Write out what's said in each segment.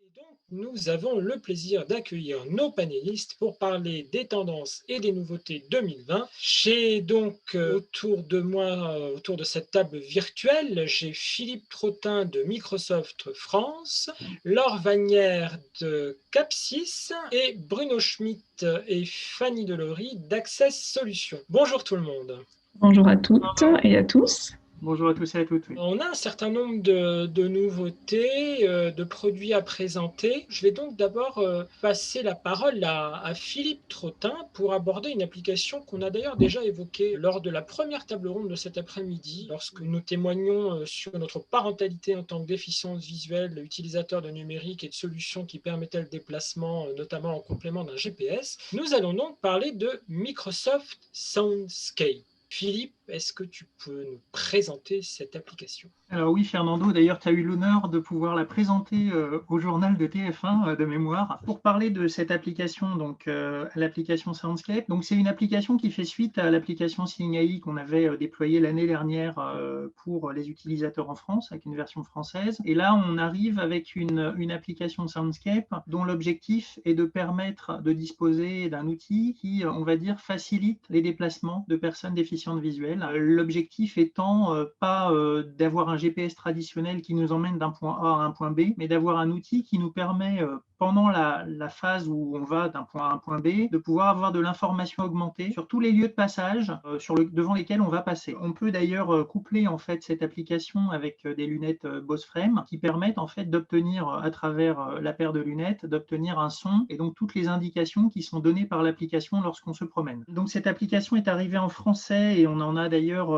Et donc, nous avons le plaisir d'accueillir nos panélistes pour parler des tendances et des nouveautés 2020. J'ai donc autour de moi, autour de cette table virtuelle, j'ai Philippe Trottin de Microsoft France, Laure Vanière de Capsys et Bruno Schmitt et Fanny Delory d'Access Solutions. Bonjour tout le monde. Bonjour à toutes et à tous. Bonjour à tous et à toutes. Oui. On a un certain nombre de nouveautés, de produits à présenter. Je vais donc d'abord passer la parole à Philippe Trottin pour aborder une application qu'on a d'ailleurs déjà évoquée lors de la première table ronde de cet après-midi, lorsque nous témoignons sur notre parentalité en tant que déficience visuelle, utilisateur de numérique et de solutions qui permettaient le déplacement, notamment en complément d'un GPS. Nous allons donc parler de Microsoft Soundscape. Philippe, est-ce que tu peux nous présenter cette application? Alors oui, Fernando, d'ailleurs, tu as eu l'honneur de pouvoir la présenter au journal de TF1 de mémoire pour parler de cette application, donc l'application Soundscape. Donc c'est une application qui fait suite à l'application Seeing AI qu'on avait déployée l'année dernière pour les utilisateurs en France, avec une version française. Et là, on arrive avec une application Soundscape dont l'objectif est de permettre de disposer d'un outil qui, on va dire, facilite les déplacements de personnes déficientes visuelles. L'objectif étant pas d'avoir un GPS traditionnel qui nous emmène d'un point A à un point B, mais d'avoir un outil qui nous permet, pendant la phase où on va d'un point A à un point B, de pouvoir avoir de l'information augmentée sur tous les lieux de passage devant lesquels on va passer. On peut d'ailleurs coupler en fait cette application avec des lunettes Bose Frame qui permettent en fait d'obtenir à travers la paire de lunettes, d'obtenir un son et donc toutes les indications qui sont données par l'application lorsqu'on se promène. Donc cette application est arrivée en français et on en a d'ailleurs,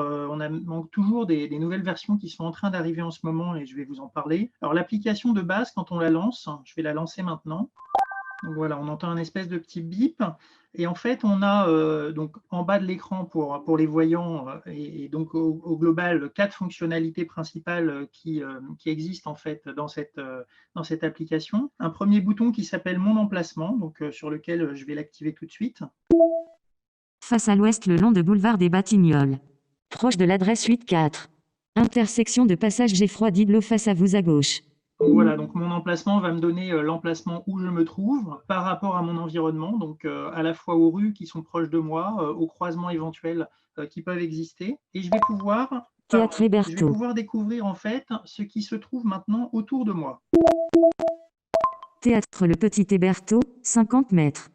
manque toujours des nouvelles versions qui sont en train d'arriver en ce moment et je vais vous en parler. Alors l'application de base, quand on la lance, je vais la lancer maintenant. Donc voilà, on entend un espèce de petit bip et en fait on a donc en bas de l'écran pour les voyants et donc au global 4 fonctionnalités principales qui existent en fait dans cette application. Un premier bouton qui s'appelle Mon emplacement, donc sur lequel je vais l'activer tout de suite. Face à l'ouest le long de boulevard des Batignolles. Proche de l'adresse 8-4. Intersection de passage Geffroy d'Idlot face à vous à gauche. Donc voilà, donc mon emplacement va me donner l'emplacement où je me trouve par rapport à mon environnement, donc à la fois aux rues qui sont proches de moi, aux croisements éventuels qui peuvent exister. Et je vais pouvoir découvrir en fait ce qui se trouve maintenant autour de moi. Théâtre Le Petit Héberto, 50 mètres.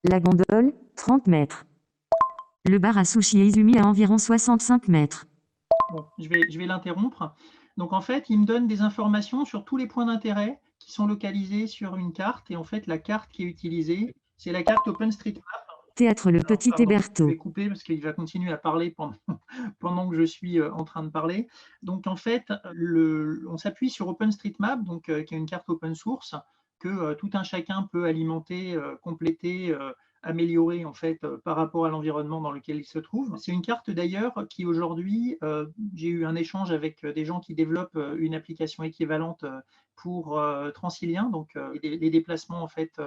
La Gondole, 30 mètres. Le bar à sushi Izumi à environ 65 mètres. Bon, je vais l'interrompre. Donc en fait, il me donne des informations sur tous les points d'intérêt qui sont localisés sur une carte. Et en fait, la carte qui est utilisée, c'est la carte OpenStreetMap. Théâtre Le Petit Héberto. Je vais couper parce qu'il va continuer à parler pendant que je suis en train de parler. Donc en fait, on s'appuie sur OpenStreetMap, donc, qui est une carte open source que tout un chacun peut alimenter, compléter, améliorer en fait par rapport à l'environnement dans lequel il se trouve. C'est une carte d'ailleurs qui aujourd'hui, j'ai eu un échange avec des gens qui développent une application équivalente pour Transilien, donc les déplacements en fait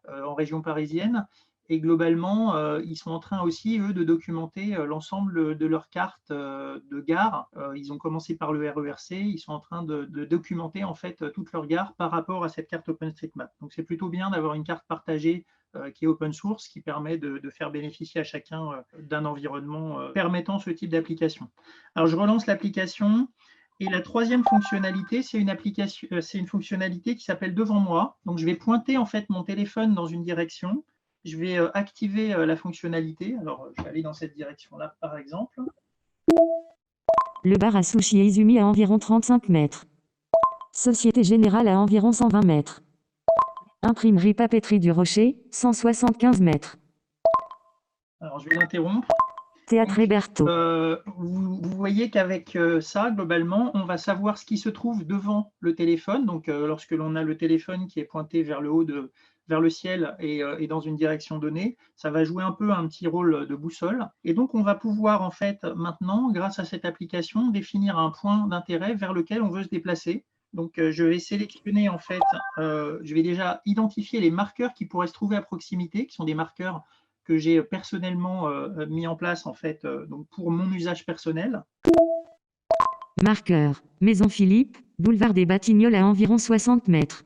en région parisienne. Et globalement, ils sont en train aussi, eux, de documenter l'ensemble de leurs cartes de gare. Ils ont commencé par le RERC, ils sont en train de documenter en fait toutes leurs gares par rapport à cette carte OpenStreetMap. Donc c'est plutôt bien d'avoir une carte partagée qui est open source, qui permet de faire bénéficier à chacun d'un environnement permettant ce type d'application. Alors je relance l'application. Et la troisième fonctionnalité, c'est une fonctionnalité qui s'appelle Devant moi. Donc je vais pointer en fait mon téléphone dans une direction. Je vais activer la fonctionnalité. Alors, je vais aller dans cette direction-là, par exemple. Le bar à sushi Izumi à environ 35 mètres. Société Générale à environ 120 mètres. Imprimerie Papeterie du Rocher, 175 mètres. Alors, je vais l'interrompre. Théâtre Héberto. Vous voyez qu'avec ça, globalement, on va savoir ce qui se trouve devant le téléphone. Donc, lorsque l'on a le téléphone qui est pointé vers le haut vers le ciel et dans une direction donnée, ça va jouer un peu un petit rôle de boussole. Et donc, on va pouvoir en fait maintenant, grâce à cette application, définir un point d'intérêt vers lequel on veut se déplacer. Donc, je vais sélectionner en fait, je vais déjà identifier les marqueurs qui pourraient se trouver à proximité, qui sont des marqueurs que j'ai personnellement mis en place en fait donc pour mon usage personnel. Marqueur, Maison Philippe, boulevard des Batignolles à environ 60 mètres.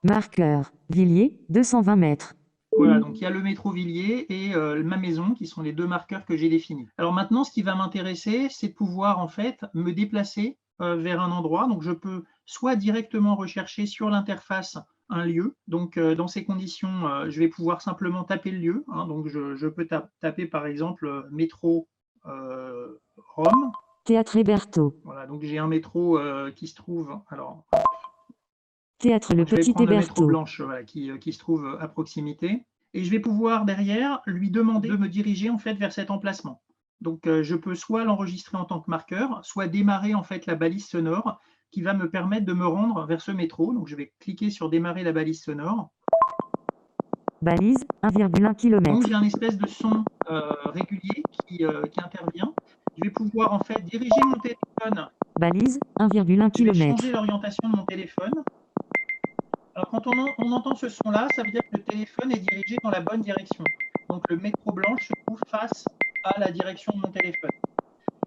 Marqueur. Villiers, 220 mètres. Voilà, donc il y a le métro Villiers et ma maison qui sont les deux marqueurs que j'ai définis. Alors maintenant, ce qui va m'intéresser, c'est de pouvoir en fait me déplacer vers un endroit. Donc je peux soit directement rechercher sur l'interface un lieu. Donc dans ces conditions, je vais pouvoir simplement taper le lieu. Hein. Donc je peux taper par exemple métro Rome. Théâtre Hébertot. Voilà, donc j'ai un métro qui se trouve. Alors, Théâtre Le je vais Petit prendre le métro Hébertot. Blanche voilà, qui se trouve à proximité. Et je vais pouvoir derrière lui demander de me diriger en fait vers cet emplacement. Donc je peux soit l'enregistrer en tant que marqueur, soit démarrer en fait la balise sonore qui va me permettre de me rendre vers ce métro. Donc je vais cliquer sur démarrer la balise sonore. Balise, 1,1 Donc km. j'ai un espèce de son régulier qui intervient. Je vais pouvoir en fait diriger mon téléphone. Balise, 1,1 Je vais km. changer l'orientation de mon téléphone. Alors quand on entend ce son-là, ça veut dire que le téléphone est dirigé dans la bonne direction. Donc le métro blanche se trouve face à la direction de mon téléphone.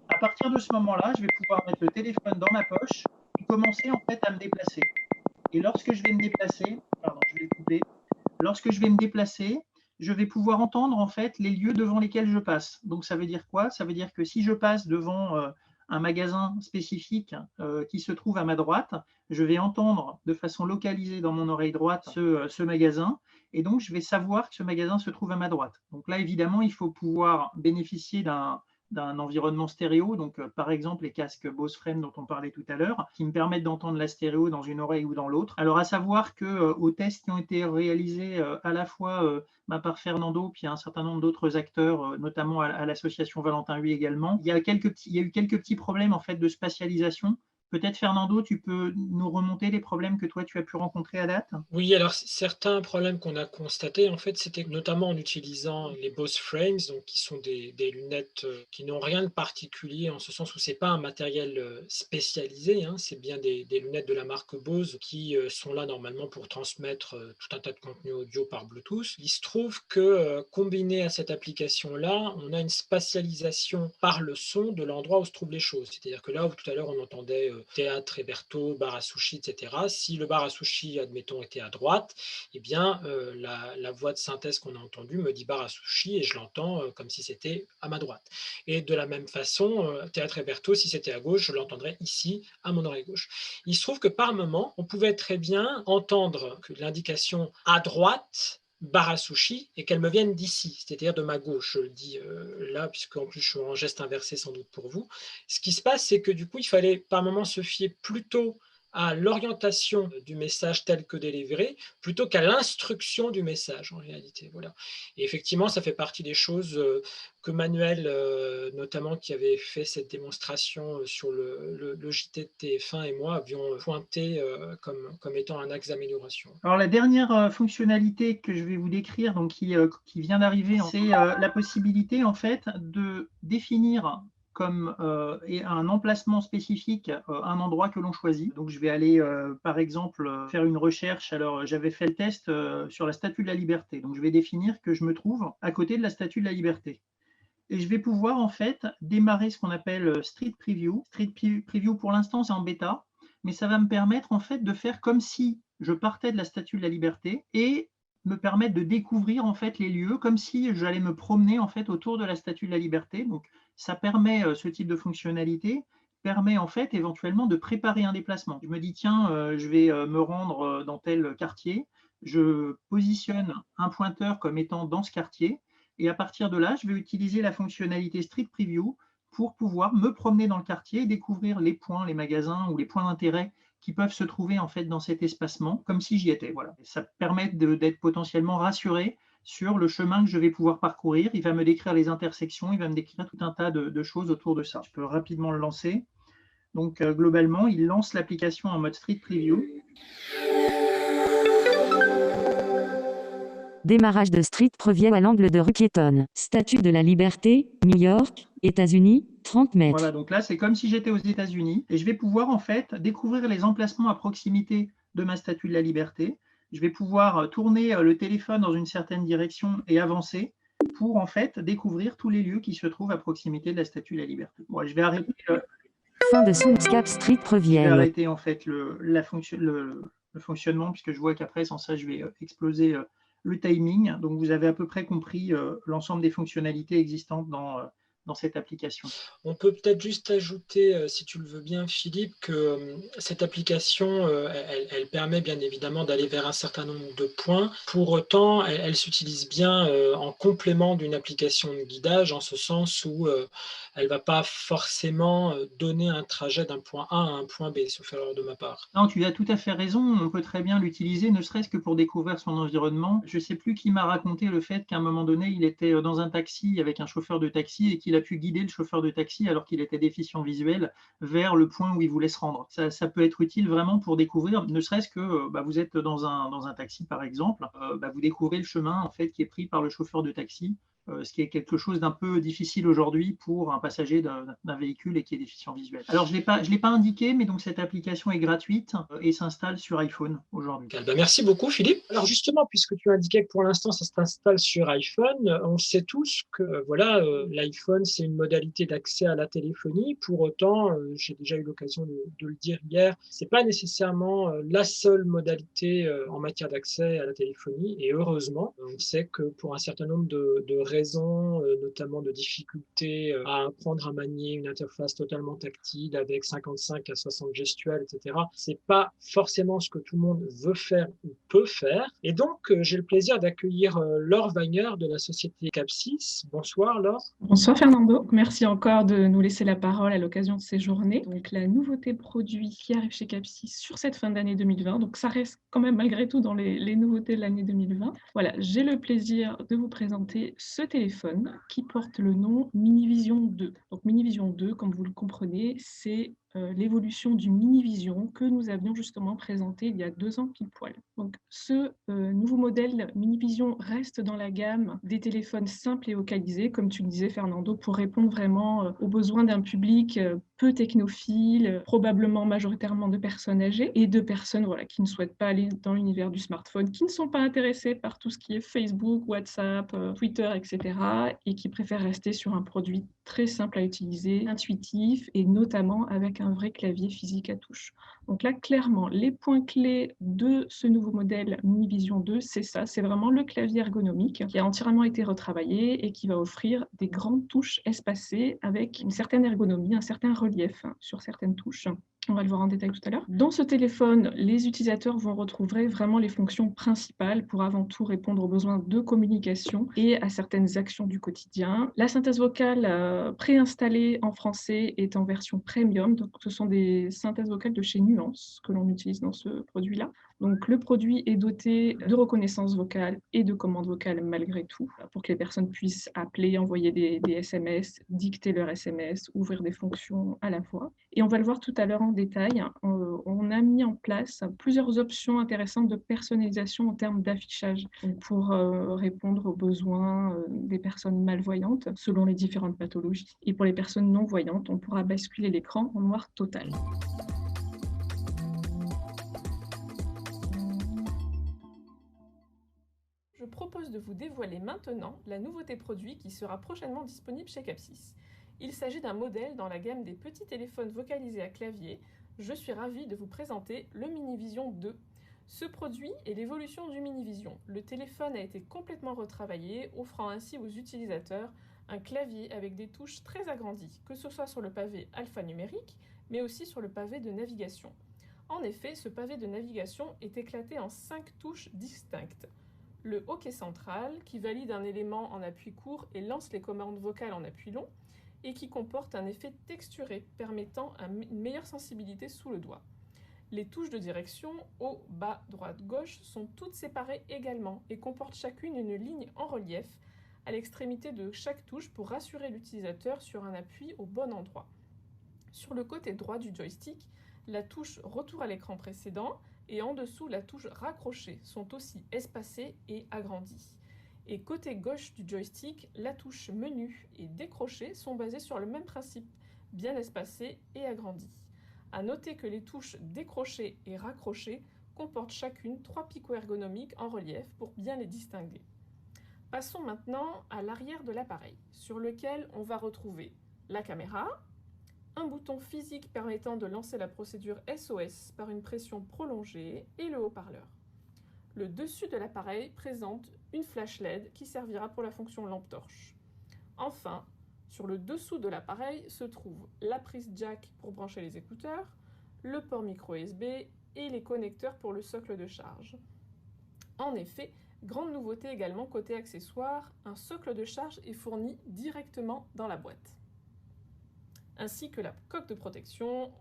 À partir de ce moment-là, je vais pouvoir mettre le téléphone dans ma poche et commencer en fait à me déplacer. Et lorsque je vais me déplacer, pardon, je vais le couper. Lorsque je vais me déplacer, je vais pouvoir entendre en fait les lieux devant lesquels je passe. Donc ça veut dire quoi? Ça veut dire que si je passe devant un magasin spécifique qui se trouve à ma droite, je vais entendre de façon localisée dans mon oreille droite ce magasin, et donc je vais savoir que ce magasin se trouve à ma droite. Donc là, évidemment, il faut pouvoir bénéficier d'un environnement stéréo, donc par exemple les casques Bose Frame dont on parlait tout à l'heure, qui me permettent d'entendre la stéréo dans une oreille ou dans l'autre. Alors à savoir que aux tests qui ont été réalisés à la fois par Fernando, puis un certain nombre d'autres acteurs, notamment à l'association Valentin Huy également, il y a eu quelques petits problèmes en fait de spatialisation. Peut-être Fernando, tu peux nous remonter les problèmes que toi tu as pu rencontrer à date? Oui, alors certains problèmes qu'on a constatés, en fait, c'était notamment en utilisant les Bose Frames, donc qui sont des lunettes qui n'ont rien de particulier en ce sens où c'est pas un matériel spécialisé, hein, c'est bien des lunettes de la marque Bose qui sont là normalement pour transmettre tout un tas de contenu audio par Bluetooth. Il se trouve que combiné à cette application-là, on a une spatialisation par le son de l'endroit où se trouvent les choses. C'est-à-dire que là où tout à l'heure on entendait théâtre, Hébertot, bar à sushi, etc., si le bar à sushi, admettons, était à droite, eh bien, la voix de synthèse qu'on a entendue me dit bar à sushi et je l'entends comme si c'était à ma droite. Et de la même façon, théâtre Hébertot, si c'était à gauche, je l'entendrais ici, à mon oreille gauche. Il se trouve que par moment, on pouvait très bien entendre l'indication à droite, bar à sushi, et qu'elle me vienne d'ici, c'est-à-dire de ma gauche. Je le dis là, puisque en plus je suis en geste inversé sans doute pour vous. Ce qui se passe, c'est que du coup, il fallait par moment se fier plutôt à l'orientation du message tel que délivré, plutôt qu'à l'instruction du message, en réalité. Voilà. Et effectivement, ça fait partie des choses que Manuel, notamment, qui avait fait cette démonstration sur le JT de TF1 et moi, avions pointé comme étant un axe d'amélioration. Alors la dernière fonctionnalité que je vais vous décrire, donc qui vient d'arriver, c'est la possibilité en fait de définir comme un emplacement spécifique, un endroit que l'on choisit. Donc je vais aller par exemple faire une recherche. Alors j'avais fait le test sur la Statue de la Liberté. Donc je vais définir que je me trouve à côté de la Statue de la Liberté. Et je vais pouvoir en fait démarrer ce qu'on appelle Street Preview. Street Preview pour l'instant c'est en bêta, mais ça va me permettre en fait de faire comme si je partais de la Statue de la Liberté et me permettre de découvrir en fait les lieux comme si j'allais me promener en fait autour de la Statue de la Liberté. Donc ça permet ce type de fonctionnalité permet en fait éventuellement de préparer un déplacement. Je me dis tiens, je vais me rendre dans tel quartier, je positionne un pointeur comme étant dans ce quartier. Et à partir de là, je vais utiliser la fonctionnalité Street Preview pour pouvoir me promener dans le quartier et découvrir les points, les magasins ou les points d'intérêt qui peuvent se trouver en fait dans cet espacement, comme si j'y étais. Voilà. Ça permet d'être potentiellement rassuré sur le chemin que je vais pouvoir parcourir. Il va me décrire les intersections, il va me décrire tout un tas de choses autour de ça. Je peux rapidement le lancer. Donc globalement, il lance l'application en mode Street Preview. Démarrage de Street Preview à l'angle de rue piétonne. Statue de la Liberté, New York, États-Unis, 30 mètres. Voilà, donc là, c'est comme si j'étais aux États-Unis et je vais pouvoir en fait découvrir les emplacements à proximité de ma Statue de la Liberté. Je vais pouvoir tourner le téléphone dans une certaine direction et avancer pour en fait découvrir tous les lieux qui se trouvent à proximité de la Statue de la Liberté. Bon, je vais arrêter. Fin de Soundscape Street Je vais Preview. arrêter en fait le fonctionnement, puisque je vois qu'après, sans ça, je vais exploser le timing. Donc, vous avez à peu près compris l'ensemble des fonctionnalités existantes dans cette application. On peut peut-être juste ajouter, si tu le veux bien, Philippe, que cette application, elle permet bien évidemment d'aller vers un certain nombre de points. Pour autant, elle s'utilise bien en complément d'une application de guidage, en ce sens où elle ne va pas forcément donner un trajet d'un point A à un point B, sauf erreur de ma part. Non, tu as tout à fait raison. On peut très bien l'utiliser, ne serait-ce que pour découvrir son environnement. Je ne sais plus qui m'a raconté le fait qu'à un moment donné, il était dans un taxi avec un chauffeur de taxi et qu'il a pu guider le chauffeur de taxi alors qu'il était déficient visuel vers le point où il voulait se rendre. Ça peut être utile vraiment pour découvrir, ne serait-ce que vous êtes dans un taxi par exemple, vous découvrez le chemin en fait qui est pris par le chauffeur de taxi. Ce qui est quelque chose d'un peu difficile aujourd'hui pour un passager d'un véhicule et qui est déficient visuel. Alors, je l'ai pas indiqué, mais donc cette application est gratuite et s'installe sur iPhone aujourd'hui. Merci beaucoup, Philippe. Alors justement, puisque tu indiquais que pour l'instant, ça s'installe sur iPhone, on sait tous que voilà, l'iPhone, c'est une modalité d'accès à la téléphonie. Pour autant, j'ai déjà eu l'occasion de le dire hier, c'est pas nécessairement la seule modalité en matière d'accès à la téléphonie. Et heureusement, on sait que pour un certain nombre de raisons, notamment de difficultés à apprendre à manier une interface totalement tactile avec 55 à 60 gestuelles, etc., c'est pas forcément ce que tout le monde veut faire ou peut faire. Et donc, j'ai le plaisir d'accueillir Laure Wagner de la société Capsys. Bonsoir, Laure. Bonsoir Fernando, merci encore de nous laisser la parole à l'occasion de ces journées. Donc la nouveauté produit qui arrive chez Capsys sur cette fin d'année 2020, donc ça reste quand même malgré tout dans les nouveautés de l'année 2020. Voilà, j'ai le plaisir de vous présenter ce téléphone qui porte le nom Minivision 2. Donc Minivision 2, comme vous le comprenez, c'est l'évolution du Minivision que nous avions justement présenté il y a 2 ans pile poil. Donc ce nouveau modèle Minivision reste dans la gamme des téléphones simples et localisés, comme tu le disais Fernando, pour répondre vraiment aux besoins d'un public peu technophile, probablement majoritairement de personnes âgées et de personnes qui ne souhaitent pas aller dans l'univers du smartphone, qui ne sont pas intéressées par tout ce qui est Facebook, WhatsApp, Twitter, etc. et qui préfèrent rester sur un produit très simple à utiliser, intuitif et notamment avec un vrai clavier physique à touche. Donc là, clairement, les points clés de ce nouveau modèle Minivision 2, c'est ça, c'est vraiment le clavier ergonomique qui a entièrement été retravaillé et qui va offrir des grandes touches espacées avec une certaine ergonomie, un certain relief sur certaines touches. On va le voir en détail tout à l'heure. Dans ce téléphone, les utilisateurs vont retrouver vraiment les fonctions principales pour avant tout répondre aux besoins de communication et à certaines actions du quotidien. La synthèse vocale préinstallée en français est en version premium. Donc, ce sont des synthèses vocales de chez Nuance que l'on utilise dans ce produit-là. Donc, le produit est doté de reconnaissance vocale et de commandes vocales malgré tout, pour que les personnes puissent appeler, envoyer des SMS, dicter leurs SMS, ouvrir des fonctions à la fois. Et on va le voir tout à l'heure en détail. On a mis en place plusieurs options intéressantes de personnalisation en termes d'affichage pour répondre aux besoins des personnes malvoyantes selon les différentes pathologies. Et pour les personnes non-voyantes, on pourra basculer l'écran en noir total. Je propose de vous dévoiler maintenant la nouveauté produit qui sera prochainement disponible chez Capsys. Il s'agit d'un modèle dans la gamme des petits téléphones vocalisés à clavier. Je suis ravie de vous présenter le Minivision 2. Ce produit est l'évolution du Minivision. Le téléphone a été complètement retravaillé, offrant ainsi aux utilisateurs un clavier avec des touches très agrandies, que ce soit sur le pavé alphanumérique, mais aussi sur le pavé de navigation. En effet, ce pavé de navigation est éclaté en 5 touches distinctes. Le hoquet central, qui valide un élément en appui court et lance les commandes vocales en appui long, et qui comporte un effet texturé permettant une meilleure sensibilité sous le doigt. Les touches de direction, haut, bas, droite, gauche, sont toutes séparées également et comportent chacune une ligne en relief à l'extrémité de chaque touche pour rassurer l'utilisateur sur un appui au bon endroit. Sur le côté droit du joystick, la touche retour à l'écran précédent et en dessous la touche raccrocher sont aussi espacées et agrandies. Et côté gauche du joystick, la touche menu et décrocher sont basées sur le même principe, bien espacées et agrandies. À noter que les touches décrocher et raccrocher comportent chacune 3 picots ergonomiques en relief pour bien les distinguer. Passons maintenant à l'arrière de l'appareil, sur lequel on va retrouver la caméra, un bouton physique permettant de lancer la procédure SOS par une pression prolongée et le haut-parleur. Le dessus de l'appareil présente une flash LED qui servira pour la fonction lampe torche. Enfin, sur le dessous de l'appareil se trouve la prise jack pour brancher les écouteurs, le port micro USB et les connecteurs pour le socle de charge. En effet, grande nouveauté également côté accessoires, un socle de charge est fourni directement dans la boîte, ainsi que la coque de protection,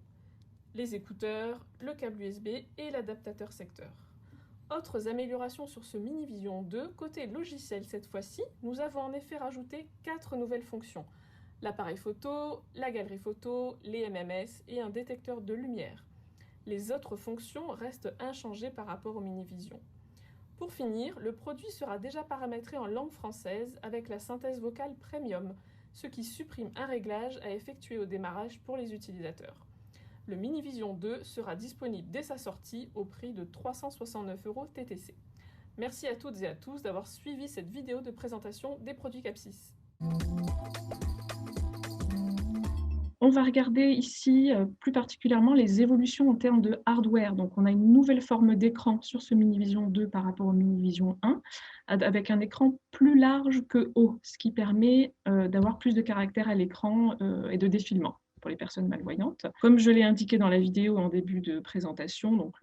les écouteurs, le câble USB et l'adaptateur secteur. Autres améliorations sur ce Minivision 2, côté logiciel cette fois-ci, nous avons en effet rajouté 4 nouvelles fonctions. L'appareil photo, la galerie photo, les MMS et un détecteur de lumière. Les autres fonctions restent inchangées par rapport au Minivision. Pour finir, le produit sera déjà paramétré en langue française avec la synthèse vocale Premium, ce qui supprime un réglage à effectuer au démarrage pour les utilisateurs. Le Minivision 2 sera disponible dès sa sortie au prix de 369 € TTC. Merci à toutes et à tous d'avoir suivi cette vidéo de présentation des produits Capsys. On va regarder ici plus particulièrement les évolutions en termes de hardware. Donc, on a une nouvelle forme d'écran sur ce Minivision 2 par rapport au Minivision 1, avec un écran plus large que haut, ce qui permet d'avoir plus de caractère à l'écran et de défilement pour les personnes malvoyantes. Comme je l'ai indiqué dans la vidéo en début de présentation, donc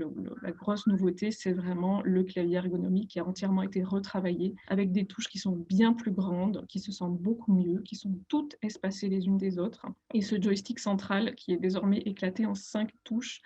la grosse nouveauté, c'est vraiment le clavier ergonomique qui a entièrement été retravaillé avec des touches qui sont bien plus grandes, qui se sentent beaucoup mieux, qui sont toutes espacées les unes des autres. Et ce joystick central qui est désormais éclaté en 5 touches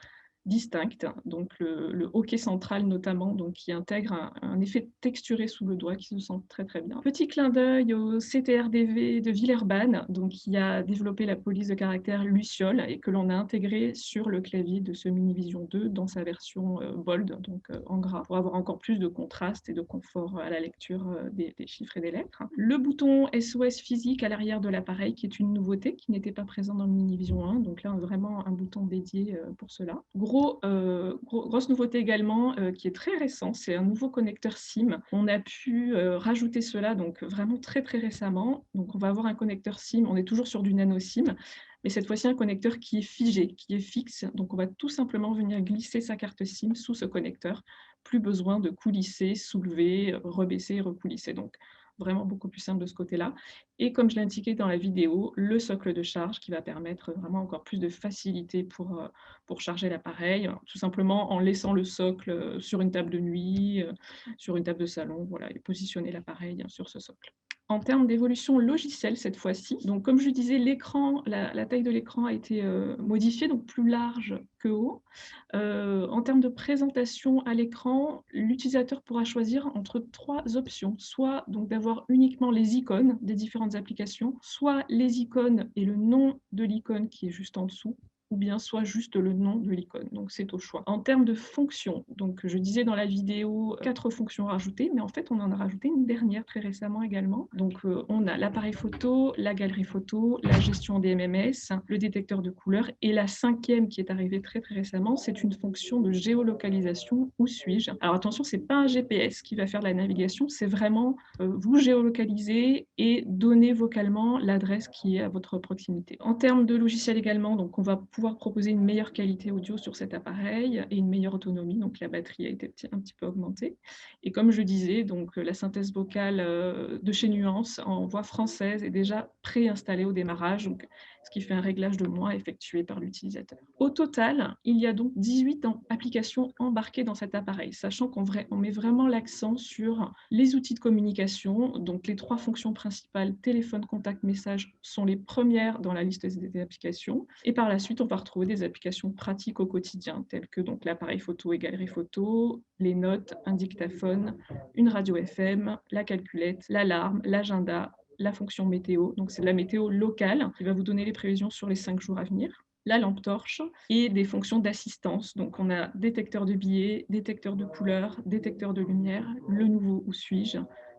distinctes, donc le hockey central notamment, donc qui intègre un effet texturé sous le doigt qui se sent très très bien. Petit clin d'œil au CTRDV de Villeurbanne, donc qui a développé la police de caractère Luciole et que l'on a intégré sur le clavier de ce Minivision 2 dans sa version bold, donc en gras, pour avoir encore plus de contraste et de confort à la lecture des chiffres et des lettres. Le bouton SOS physique à l'arrière de l'appareil qui est une nouveauté qui n'était pas présent dans le Minivision 1, donc là vraiment un bouton dédié pour cela. Grosse nouveauté également qui est très récent, c'est un nouveau connecteur SIM. On a pu rajouter cela donc vraiment très très récemment. Donc on va avoir un connecteur SIM, on est toujours sur du nano SIM, mais cette fois-ci un connecteur qui est figé, qui est fixe. Donc on va tout simplement venir glisser sa carte SIM sous ce connecteur. Plus besoin de coulisser, soulever, rebaisser, recoulisser. Donc vraiment beaucoup plus simple de ce côté-là. Et comme je l'ai indiqué dans la vidéo, le socle de charge qui va permettre vraiment encore plus de facilité pour charger l'appareil, tout simplement en laissant le socle sur une table de nuit, sur une table de salon, voilà, et positionner l'appareil sur ce socle. En termes d'évolution logicielle cette fois-ci, donc comme je disais, l'écran, la taille de l'écran a été modifiée, donc plus large que haut. En termes de présentation à l'écran, l'utilisateur pourra choisir entre 3 options, soit donc d'avoir uniquement les icônes des différentes applications, soit les icônes et le nom de l'icône qui est juste en dessous, ou bien soit juste le nom de l'icône. Donc, c'est au choix. En termes de fonctions, donc je disais dans la vidéo 4 fonctions rajoutées, mais en fait, on en a rajouté une dernière très récemment également. Donc, on a l'appareil photo, la galerie photo, la gestion des MMS, le détecteur de couleurs, et la 5e qui est arrivée très très récemment, c'est une fonction de géolocalisation. Où suis-je? Alors attention, c'est pas un GPS qui va faire de la navigation, c'est vraiment vous géolocaliser et donner vocalement l'adresse qui est à votre proximité. En termes de logiciel également, donc on va pouvoir proposer une meilleure qualité audio sur cet appareil et une meilleure autonomie, donc la batterie a été un petit peu augmentée. Et comme je disais, donc la synthèse vocale de chez Nuance en voix française est déjà préinstallée au démarrage, donc, ce qui fait un réglage de moins effectué par l'utilisateur. Au total, il y a donc 18 applications embarquées dans cet appareil, sachant qu'on met vraiment l'accent sur les outils de communication. Donc les 3 fonctions principales, téléphone, contact, message, sont les premières dans la liste des applications. Et par la suite, on va retrouver des applications pratiques au quotidien, telles que donc l'appareil photo et galerie photo, les notes, un dictaphone, une radio FM, la calculette, l'alarme, l'agenda, la fonction météo, donc c'est de la météo locale qui va vous donner les prévisions sur les 5 jours à venir, la lampe torche et des fonctions d'assistance. Donc on a détecteur de billets, détecteur de couleurs, détecteur de lumière, le nouveau où suis-je,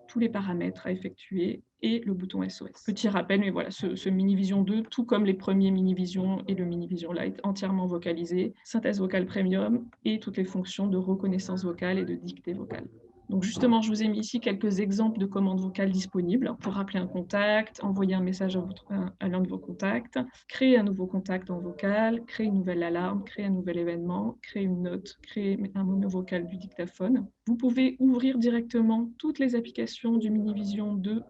tous les paramètres à effectuer et le bouton SOS. Petit rappel, mais voilà, ce Minivision 2, tout comme les premiers Minivision et le Minivision Lite, entièrement vocalisé, synthèse vocale premium et toutes les fonctions de reconnaissance vocale et de dictée vocale. Donc justement, je vous ai mis ici quelques exemples de commandes vocales disponibles pour rappeler un contact, envoyer un message à l'un de vos contacts, créer un nouveau contact en vocal, créer une nouvelle alarme, créer un nouvel événement, créer une note, créer un mono-vocal du dictaphone. Vous pouvez ouvrir directement toutes les applications du Minivision 2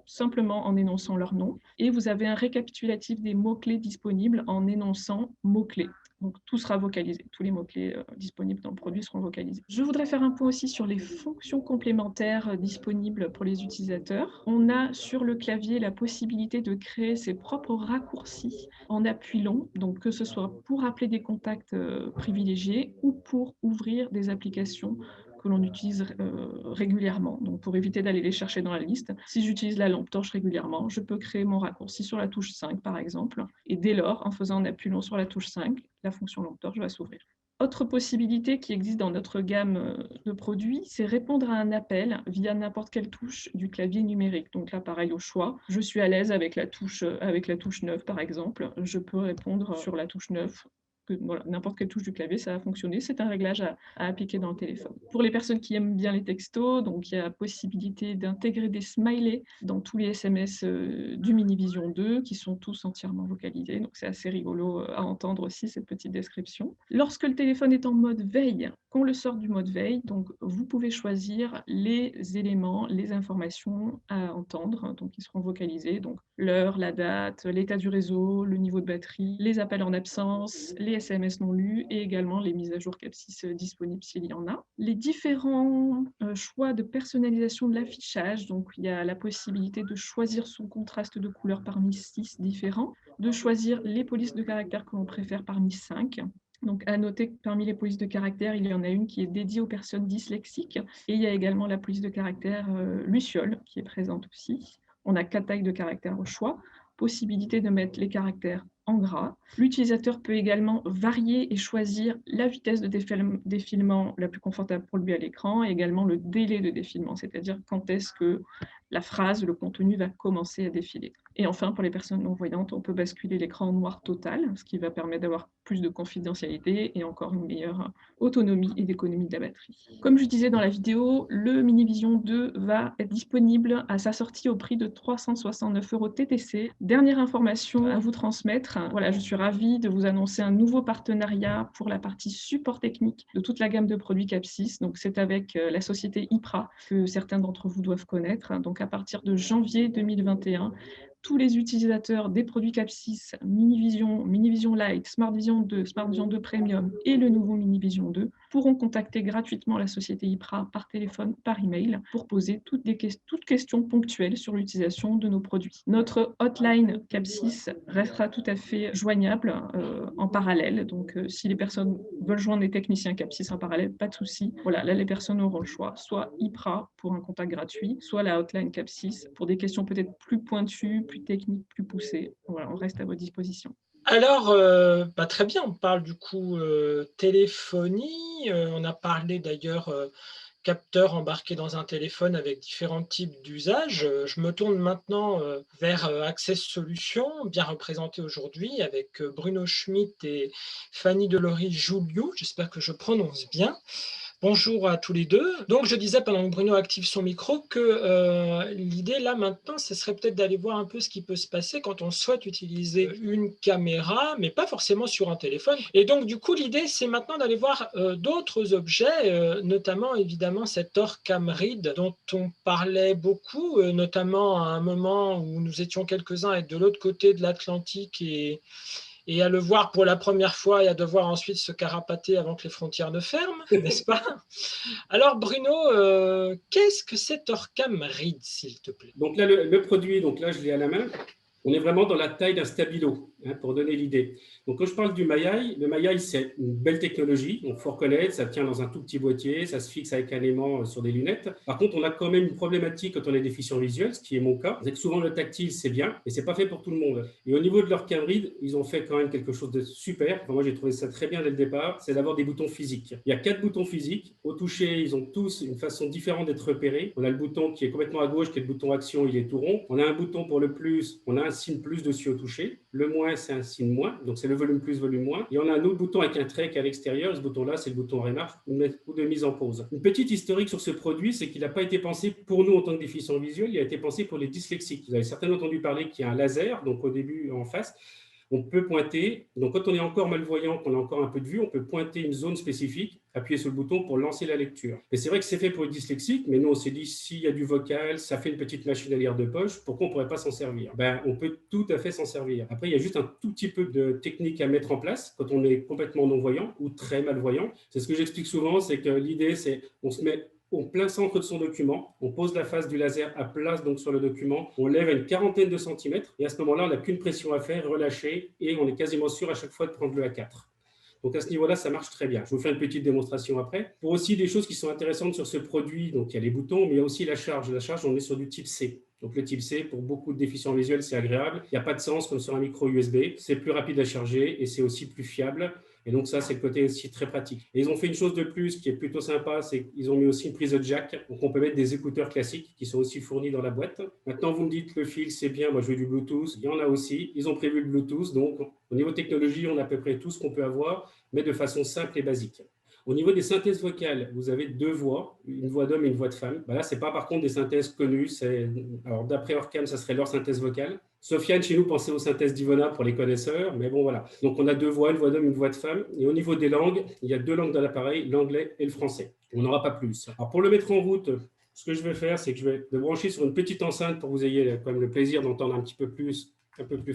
simplement en énonçant leur nom. Et vous avez un récapitulatif des mots-clés disponibles en énonçant mots-clés. Donc, tout sera vocalisé. Tous les mots-clés disponibles dans le produit seront vocalisés. Je voudrais faire un point aussi sur les fonctions complémentaires disponibles pour les utilisateurs. On a sur le clavier la possibilité de créer ses propres raccourcis en appui long, donc que ce soit pour appeler des contacts privilégiés ou pour ouvrir des applications que l'on utilise régulièrement, donc pour éviter d'aller les chercher dans la liste. Si j'utilise la lampe torche régulièrement, je peux créer mon raccourci sur la touche 5 par exemple, et dès lors, en faisant un appui long sur la touche 5, la fonction lampe torche va s'ouvrir. Autre possibilité qui existe dans notre gamme de produits, c'est répondre à un appel via n'importe quelle touche du clavier numérique. Donc là, pareil au choix. Je suis à l'aise avec la touche 9 par exemple. Je peux répondre sur la touche 9. Voilà, n'importe quelle touche du clavier, ça va fonctionner. C'est un réglage à appliquer dans le téléphone. Pour les personnes qui aiment bien les textos, donc il y a la possibilité d'intégrer des smileys dans tous les SMS du Minivision 2 qui sont tous entièrement vocalisés. Donc c'est assez rigolo à entendre aussi cette petite description. Lorsque le téléphone est en mode veille, qu'on le sort du mode veille, donc vous pouvez choisir les éléments, les informations à entendre, donc ils seront vocalisés, donc l'heure, la date, l'état du réseau, le niveau de batterie, les appels en absence, les SMS non lus et également les mises à jour Capsys disponibles s'il y en a. Les différents choix de personnalisation de l'affichage, donc il y a la possibilité de choisir son contraste de couleur parmi 6 différents, de choisir les polices de caractères que l'on préfère parmi 5. Donc, à noter que parmi les polices de caractère, il y en a une qui est dédiée aux personnes dyslexiques et il y a également la police de caractère Luciole qui est présente aussi. On a 4 tailles de caractères au choix, possibilité de mettre les caractères en gras. L'utilisateur peut également varier et choisir la vitesse de défilement la plus confortable pour lui à l'écran et également le délai de défilement, c'est-à-dire quand est-ce que la phrase, le contenu va commencer à défiler. Et enfin, pour les personnes non-voyantes, on peut basculer l'écran en noir total, ce qui va permettre d'avoir plus de confidentialité et encore une meilleure autonomie et d'économie de la batterie. Comme je disais dans la vidéo, le Minivision 2 va être disponible à sa sortie au prix de 369 € TTC. Dernière information à vous transmettre. Voilà, je suis ravie de vous annoncer un nouveau partenariat pour la partie support technique de toute la gamme de produits Capsys. Donc, c'est avec la société IPRA, que certains d'entre vous doivent connaître. Donc, à partir de janvier 2021, tous les utilisateurs des produits Capsys, Minivision, Minivision Lite, SmartVision 2, SmartVision 2 Premium et le nouveau Minivision 2 pourront contacter gratuitement la société IPRA par téléphone, par email, pour poser toutes questions ponctuelles sur l'utilisation de nos produits. Notre hotline Capsys restera tout à fait joignable en parallèle. Donc, si les personnes veulent joindre les techniciens Capsys en parallèle, pas de souci. Voilà, là, les personnes auront le choix. Soit IPRA pour un contact gratuit, soit la hotline Capsys pour des questions peut-être plus pointues, plus techniques, plus poussées. Voilà, on reste à votre disposition. Alors, très bien, on parle du coup téléphonie, on a parlé d'ailleurs capteur embarqué dans un téléphone avec différents types d'usages. Je me tourne maintenant vers Access Solutions, bien représenté aujourd'hui avec Bruno Schmitt et Fanny Delory-Jouliou, j'espère que je prononce bien. Bonjour à tous les deux. Donc, je disais pendant que Bruno active son micro que l'idée là maintenant, ce serait peut-être d'aller voir un peu ce qui peut se passer quand on souhaite utiliser une caméra, mais pas forcément sur un téléphone. Et donc, du coup, l'idée, c'est maintenant d'aller voir d'autres objets, notamment évidemment cet OrCam Read dont on parlait beaucoup, notamment à un moment où nous étions quelques-uns à être de l'autre côté de l'Atlantique et à le voir pour la première fois et à devoir ensuite se carapater avant que les frontières ne ferment, n'est-ce pas? Alors Bruno, qu'est-ce que c'est OrCam Read, s'il te plaît? Donc là, le produit, donc là, je l'ai à la main. On est vraiment dans la taille d'un stabilo, pour donner l'idée. Donc, quand je parle du Mayai, le Mayai, c'est une belle technologie. Il faut reconnaître, ça tient dans un tout petit boîtier, ça se fixe avec un aimant sur des lunettes. Par contre, on a quand même une problématique quand on a des déficients visuels, ce qui est mon cas. C'est que souvent, le tactile, c'est bien, mais c'est pas fait pour tout le monde. Et au niveau de leur OrCam Read, ils ont fait quand même quelque chose de super. Enfin, moi, j'ai trouvé ça très bien dès le départ, c'est d'avoir des boutons physiques. Il y a 4 boutons physiques. Au toucher, ils ont tous une façon différente d'être repérés. On a le bouton qui est complètement à gauche, qui est le bouton action, il est tout rond. On a un bouton pour le plus, on a un signe plus dessus au toucher. Le moins, moins, c'est un signe moins, donc c'est le volume plus, volume moins. Et on a un autre bouton avec un trait qui est à l'extérieur, ce bouton-là, c'est le bouton remarque ou de mise en pause. Une petite historique sur ce produit, c'est qu'il n'a pas été pensé pour nous en tant que déficients visuels, il a été pensé pour les dyslexiques. Vous avez certainement entendu parler qu'il y a un laser, donc au début en face, on peut pointer, donc quand on est encore malvoyant, qu'on a encore un peu de vue, on peut pointer une zone spécifique, appuyer sur le bouton pour lancer la lecture. Et c'est vrai que c'est fait pour les dyslexiques, mais nous on s'est dit, s'il y a du vocal, ça fait une petite machine à lire de poche, pourquoi on ne pourrait pas s'en servir? On peut tout à fait s'en servir. Après, il y a juste un tout petit peu de technique à mettre en place quand on est complètement non-voyant ou très malvoyant. C'est ce que j'explique souvent, c'est que l'idée, c'est on se met au plein centre de son document, on pose la face du laser à plat donc sur le document, on lève à une quarantaine de centimètres, et à ce moment-là, on n'a qu'une pression à faire, relâcher, et on est quasiment sûr à chaque fois de prendre le A4. Donc à ce niveau-là, ça marche très bien. Je vous fais une petite démonstration après. Pour aussi des choses qui sont intéressantes sur ce produit, donc il y a les boutons, mais il y a aussi la charge. La charge, on est sur du type C. Donc le type C, pour beaucoup de déficients visuels, c'est agréable. Il n'y a pas de sens comme sur un micro USB. C'est plus rapide à charger et c'est aussi plus fiable. Et donc ça, c'est le côté aussi très pratique. Et ils ont fait une chose de plus qui est plutôt sympa, c'est qu'ils ont mis aussi une prise de jack. Donc on peut mettre des écouteurs classiques qui sont aussi fournis dans la boîte. Maintenant, vous me dites le fil, c'est bien. Moi, je veux du Bluetooth. Il y en a aussi. Ils ont prévu le Bluetooth. Donc au niveau technologie, on a à peu près tout ce qu'on peut avoir, mais de façon simple et basique. Au niveau des synthèses vocales, vous avez deux voix, une voix d'homme et une voix de femme. Là, ce n'est pas par contre des synthèses connues. Alors, d'après Orcam, ça serait leur synthèse vocale. Sofiane, chez nous, pensait aux synthèses d'Ivona pour les connaisseurs, mais bon, voilà. Donc, on a deux voix, une voix d'homme, une voix de femme. Et au niveau des langues, il y a deux langues dans l'appareil, l'anglais et le français. On n'aura pas plus. Alors, pour le mettre en route, ce que je vais faire, c'est que je vais le brancher sur une petite enceinte pour que vous ayez quand même le plaisir d'entendre un peu plus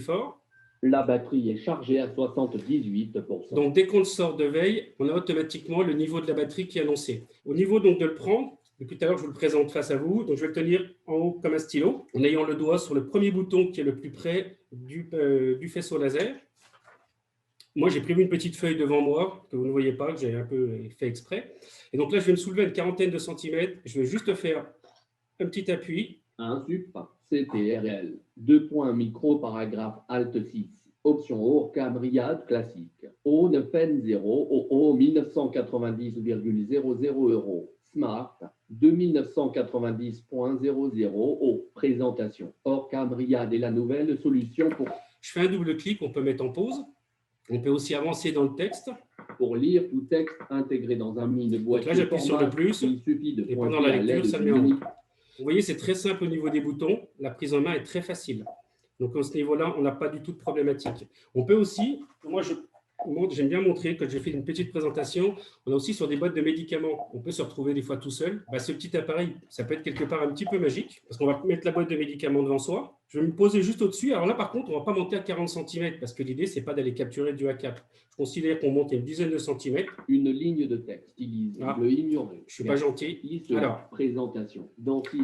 fort. La batterie est chargée à 78%. Donc, dès qu'on le sort de veille, on a automatiquement le niveau de la batterie qui est annoncé. Au niveau donc de le prendre, depuis tout à l'heure, je vous le présente face à vous. Donc, je vais le tenir en haut comme un stylo, en ayant le doigt sur le premier bouton qui est le plus près du faisceau laser. Moi, j'ai prévu une petite feuille devant moi, que vous ne voyez pas, que j'ai un peu fait exprès. Et donc là, je vais me soulever à une quarantaine de centimètres. Je vais juste faire un petit appui. Un sup, CTRL, 2 points micro, paragraphe Alt 6, option Orcam Riyad classique, O 9N 0, OO 1990,00 euros, Smart 2990.00, O, présentation, Orcam Riyad est la nouvelle solution pour... Je fais un double clic, on peut mettre en pause. On peut aussi avancer dans le texte. Pour lire tout texte intégré dans un mini boîtier. Là, j'appuie sur le plus, il suffit de et pendant la lecture, ça met en route. Vous voyez, c'est très simple au niveau des boutons. La prise en main est très facile. Donc, à ce niveau-là, on n'a pas du tout de problématique. On peut aussi, moi, j'aime bien montrer, quand j'ai fait une petite présentation, on a aussi sur des boîtes de médicaments, on peut se retrouver des fois tout seul. Ce petit appareil, ça peut être quelque part un petit peu magique, parce qu'on va mettre la boîte de médicaments devant soi. Je vais me poser juste au-dessus. Alors là, par contre, on ne va pas monter à 40 cm, parce que l'idée, ce n'est pas d'aller capturer du A4. Je considère qu'on monte à une dizaine de centimètres. Une ligne de texte, ignorer. Je ne suis pas gentil. Alors, présentation. Donc,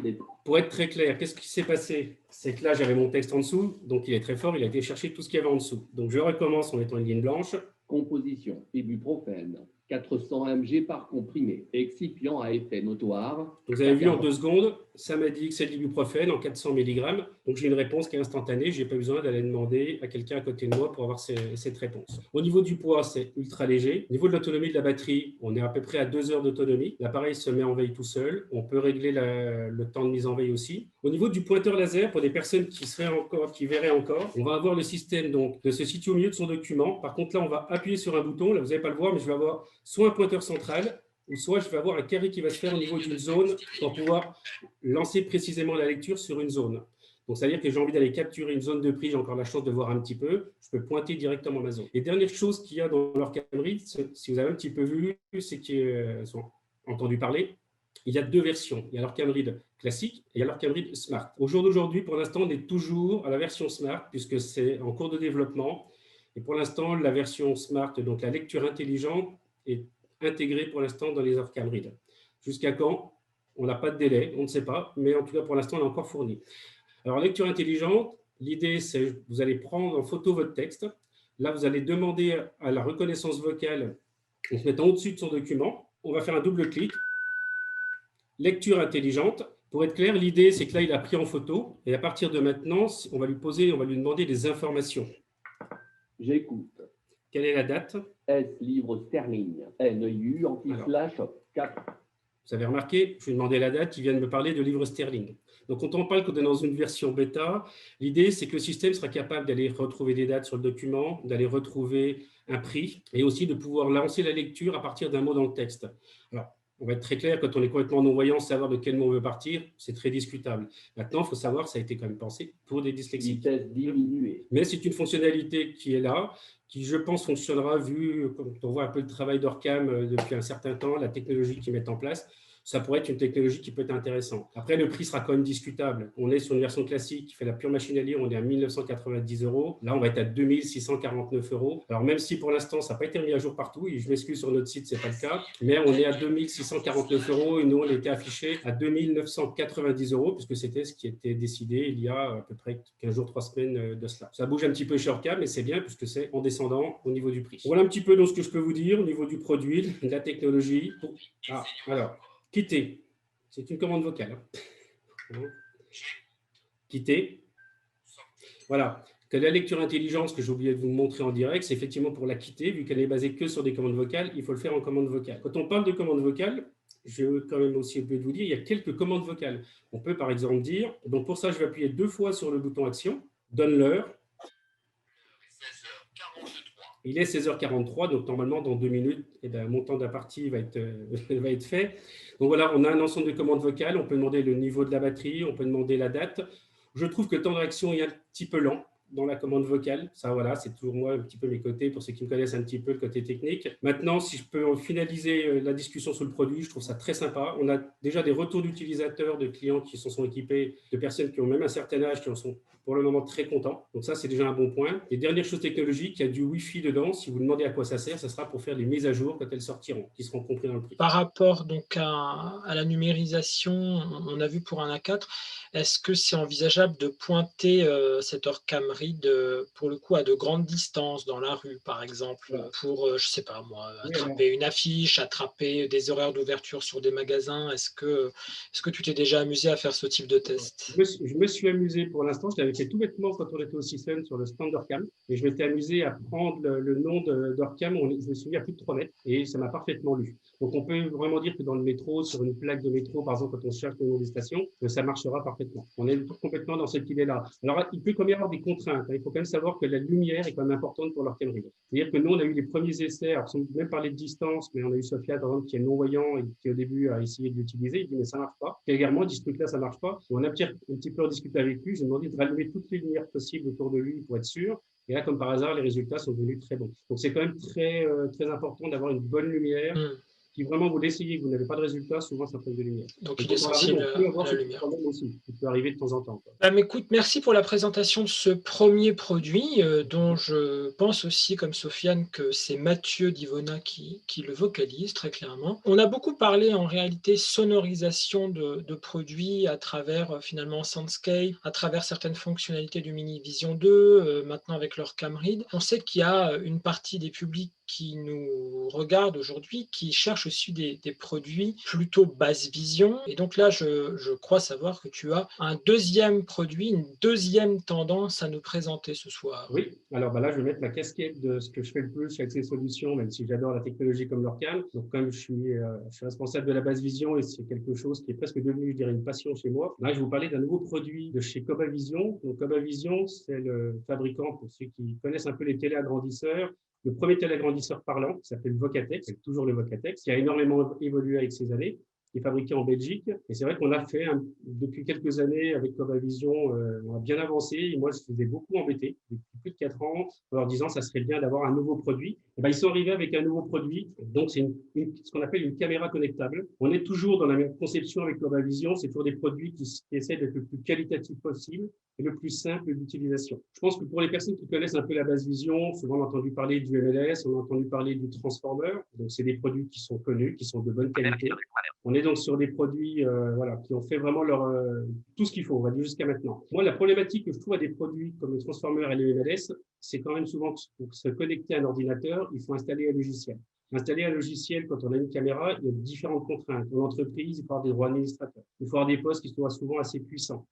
pour être très clair, qu'est-ce qui s'est passé? C'est que là, j'avais mon texte en dessous, donc il est très fort, il a été chercher tout ce qu'il y avait en dessous. Donc, je recommence en mettant une ligne blanche. Composition, ibuprofène, 400 mg par comprimé, excipient à effet notoire. Vous avez vu en 2 secondes, ça m'a dit que c'est de l'ibuprofène en 400 mg. Donc j'ai une réponse qui est instantanée, je n'ai pas besoin d'aller demander à quelqu'un à côté de moi pour avoir cette réponse. Au niveau du poids, c'est ultra léger. Au niveau de l'autonomie de la batterie, on est à peu près à 2 heures d'autonomie. L'appareil se met en veille tout seul. On peut régler le temps de mise en veille aussi. Au niveau du pointeur laser, pour des personnes qui verraient encore, on va avoir le système donc, de se situer au milieu de son document. Par contre, là, on va appuyer sur un bouton. Là, vous n'allez pas le voir, mais je vais avoir soit un pointeur central, ou soit je vais avoir un carré qui va se faire au niveau d'une zone pour pouvoir lancer précisément la lecture sur une zone. Donc, c'est-à-dire que j'ai envie d'aller capturer une zone de prix, j'ai encore la chance de voir un petit peu, je peux pointer directement ma zone. Et dernière chose qu'il y a dans leur Read, si vous avez un petit peu vu, c'est qu'ils ont entendu parler, il y a 2 versions. Il y a l'Orcam Read classique et il y a l'Orcam Read Smart. Au jour d'aujourd'hui, pour l'instant, on est toujours à la version Smart puisque c'est en cours de développement. Et pour l'instant, la version Smart, donc la lecture intelligente, est intégrée pour l'instant dans les Orcam Read. Jusqu'à quand? On n'a pas de délai, on ne sait pas, mais en tout cas, pour l'instant, on est encore fourni. Alors, lecture intelligente, l'idée, c'est que vous allez prendre en photo votre texte. Là, vous allez demander à la reconnaissance vocale en se mettant au-dessus de son document. On va faire un double clic. Lecture intelligente. Pour être clair, l'idée, c'est que là, il a pris en photo. Et à partir de maintenant, on va lui demander des informations. J'écoute. Quelle est la date? S livre sterling. NU anti-flash 4. Vous avez remarqué, je lui ai demandé la date, il vient de me parler de livres sterling. Donc, quand on parle qu'on est dans une version bêta, l'idée, c'est que le système sera capable d'aller retrouver des dates sur le document, d'aller retrouver un prix et aussi de pouvoir lancer la lecture à partir d'un mot dans le texte. Alors, on va être très clair, quand on est complètement non-voyant, savoir de quel mot on veut partir, c'est très discutable. Maintenant, il faut savoir que ça a été quand même pensé pour des dyslexiques. Vitesse diminuée. Mais c'est une fonctionnalité qui est là, qui, je pense, fonctionnera vu, quand on voit un peu le travail d'Orcam depuis un certain temps, la technologie qu'ils mettent en place. Ça pourrait être une technologie qui peut être intéressante. Après, le prix sera quand même discutable. On est sur une version classique qui fait la pure machine à lire, on est à 1 990 €. Là, on va être à 2 649 €. Alors, même si pour l'instant, ça n'a pas été mis à jour partout, et je m'excuse, sur notre site, ce n'est pas le cas, mais on est à 2 649 € et nous, on était affiché à 2 990 €, puisque c'était ce qui était décidé il y a à peu près 15 jours, 3 semaines de cela. Ça bouge un petit peu chez Orcam, mais c'est bien, puisque c'est en descendant au niveau du prix. Voilà un petit peu donc ce que je peux vous dire au niveau du produit, de la technologie. Ah, alors. Quitter, c'est une commande vocale. Quitter. Voilà. Que la lecture intelligente, ce que j'ai oublié de vous montrer en direct, c'est effectivement pour la quitter, vu qu'elle est basée que sur des commandes vocales, il faut le faire en commande vocale. Quand on parle de commande vocale, je vais quand même aussi oublier de vous dire, il y a quelques commandes vocales. On peut par exemple dire, donc pour ça, je vais appuyer 2 fois sur le bouton action, donne l'heure. Il est 16h43, donc normalement, dans 2 minutes, mon temps de la partie va être fait. Donc voilà, on a un ensemble de commandes vocales. On peut demander le niveau de la batterie, on peut demander la date. Je trouve que le temps de réaction est un petit peu lent dans la commande vocale. Ça, voilà, c'est toujours moi un petit peu mes côtés, pour ceux qui me connaissent un petit peu le côté technique. Maintenant, si je peux finaliser la discussion sur le produit, je trouve ça très sympa. On a déjà des retours d'utilisateurs, de clients qui s'en sont équipés, de personnes qui ont même un certain âge, qui en sont pour le moment très contents. Donc ça, c'est déjà un bon point. Et dernière chose technologique, il y a du Wi-Fi dedans. Si vous demandez à quoi ça sert, ça sera pour faire les mises à jour quand elles sortiront, qui seront comprises dans le prix. Par rapport donc à la numérisation, on a vu pour un A4, est-ce que c'est envisageable de pointer cet Orcam Read pour le coup à de grandes distances dans la rue, par exemple, pour, je ne sais pas moi, attraper une affiche, attraper des horaires d'ouverture sur des magasins? Est-ce que tu t'es déjà amusé à faire ce type de test? Je me suis amusé pour l'instant. Je l'avais fait tout bêtement quand on était au CISEN sur le stand d'Orcam. Et je m'étais amusé à prendre le nom d'Orcam. Je me suis mis à plus de 3 mètres et ça m'a parfaitement lu. Donc, on peut vraiment dire que dans le métro, sur une plaque de métro, par exemple, quand on cherche le nom des stations, ça marchera parfaitement. On est complètement dans cette idée-là. Alors, il peut quand même y avoir des contraintes. Il faut quand même savoir que la lumière est quand même importante pour l'Orcam Read. C'est-à-dire que nous, on a eu les premiers essais, alors sans même parler de distance, mais on a eu Sophia, par exemple, qui est non-voyant et qui, au début, a essayé de l'utiliser. Il dit, mais ça ne marche pas. Et également, il dit, ce truc-là, ça ne marche pas. Et on a un petit peu discuté avec lui. J'ai demandé de rallumer toutes les lumières possibles autour de lui pour être sûr. Et là, comme par hasard, les résultats sont devenus très bons. Donc, c'est quand même très, très important d'avoir une bonne lumière. Si vraiment vous l'essayez et que vous n'avez pas de résultat, souvent ça pose de lumière. Donc il est sensible à la lumière. Aussi, qui peut arriver de temps en temps. Écoute, merci pour la présentation de ce premier produit, dont je pense aussi, comme Sofiane, que c'est Mathieu d'Ivona qui le vocalise très clairement. On a beaucoup parlé en réalité sonorisation de produits à travers finalement Soundscape, à travers certaines fonctionnalités du Mini Vision 2, maintenant avec l'Orcam Read. On sait qu'il y a une partie des publics qui nous regardent aujourd'hui, qui cherchent aussi des produits plutôt basse vision. Et donc là, je crois savoir que tu as un deuxième produit, une deuxième tendance à nous présenter ce soir. Oui, alors là, je vais mettre la casquette de ce que je fais le plus chez Access Solutions, même si j'adore la technologie comme l'Orcam. Donc, comme je suis responsable de la basse vision et c'est quelque chose qui est presque devenu, je dirais, une passion chez moi, là, je vais vous parler d'un nouveau produit de chez Cobavision. Donc, Cobavision, c'est le fabricant, pour ceux qui connaissent un peu les téléagrandisseurs, le premier téléagrandisseur parlant, qui s'appelle Vocatex, c'est toujours le Vocatex, qui a énormément évolué avec ces années, qui est fabriqué en Belgique. Et c'est vrai qu'on a fait, depuis quelques années, avec Cobavision, on a bien avancé. Et moi, je faisais beaucoup embêter, depuis plus de 4 ans, en leur disant que ça serait bien d'avoir un nouveau produit. Et ben, ils sont arrivés avec un nouveau produit. Donc, c'est ce qu'on appelle une caméra connectable. On est toujours dans la même conception avec Cobavision. C'est toujours des produits qui essaient d'être le plus qualitatif possible et le plus simple d'utilisation. Je pense que pour les personnes qui connaissent un peu la basse vision, souvent on a entendu parler du MLS, on a entendu parler du Transformer. Donc, c'est des produits qui sont connus, qui sont de bonne qualité. On est donc sur des produits qui ont fait vraiment tout ce qu'il faut, on va dire jusqu'à maintenant. Moi, la problématique que je trouve à des produits comme le Transformer et le MLS, c'est quand même souvent que pour se connecter à un ordinateur, il faut installer un logiciel. Installer un logiciel, quand on a une caméra, il y a différentes contraintes. En entreprise, il faut avoir des droits administrateurs. Il faut avoir des postes qui soient souvent assez puissants.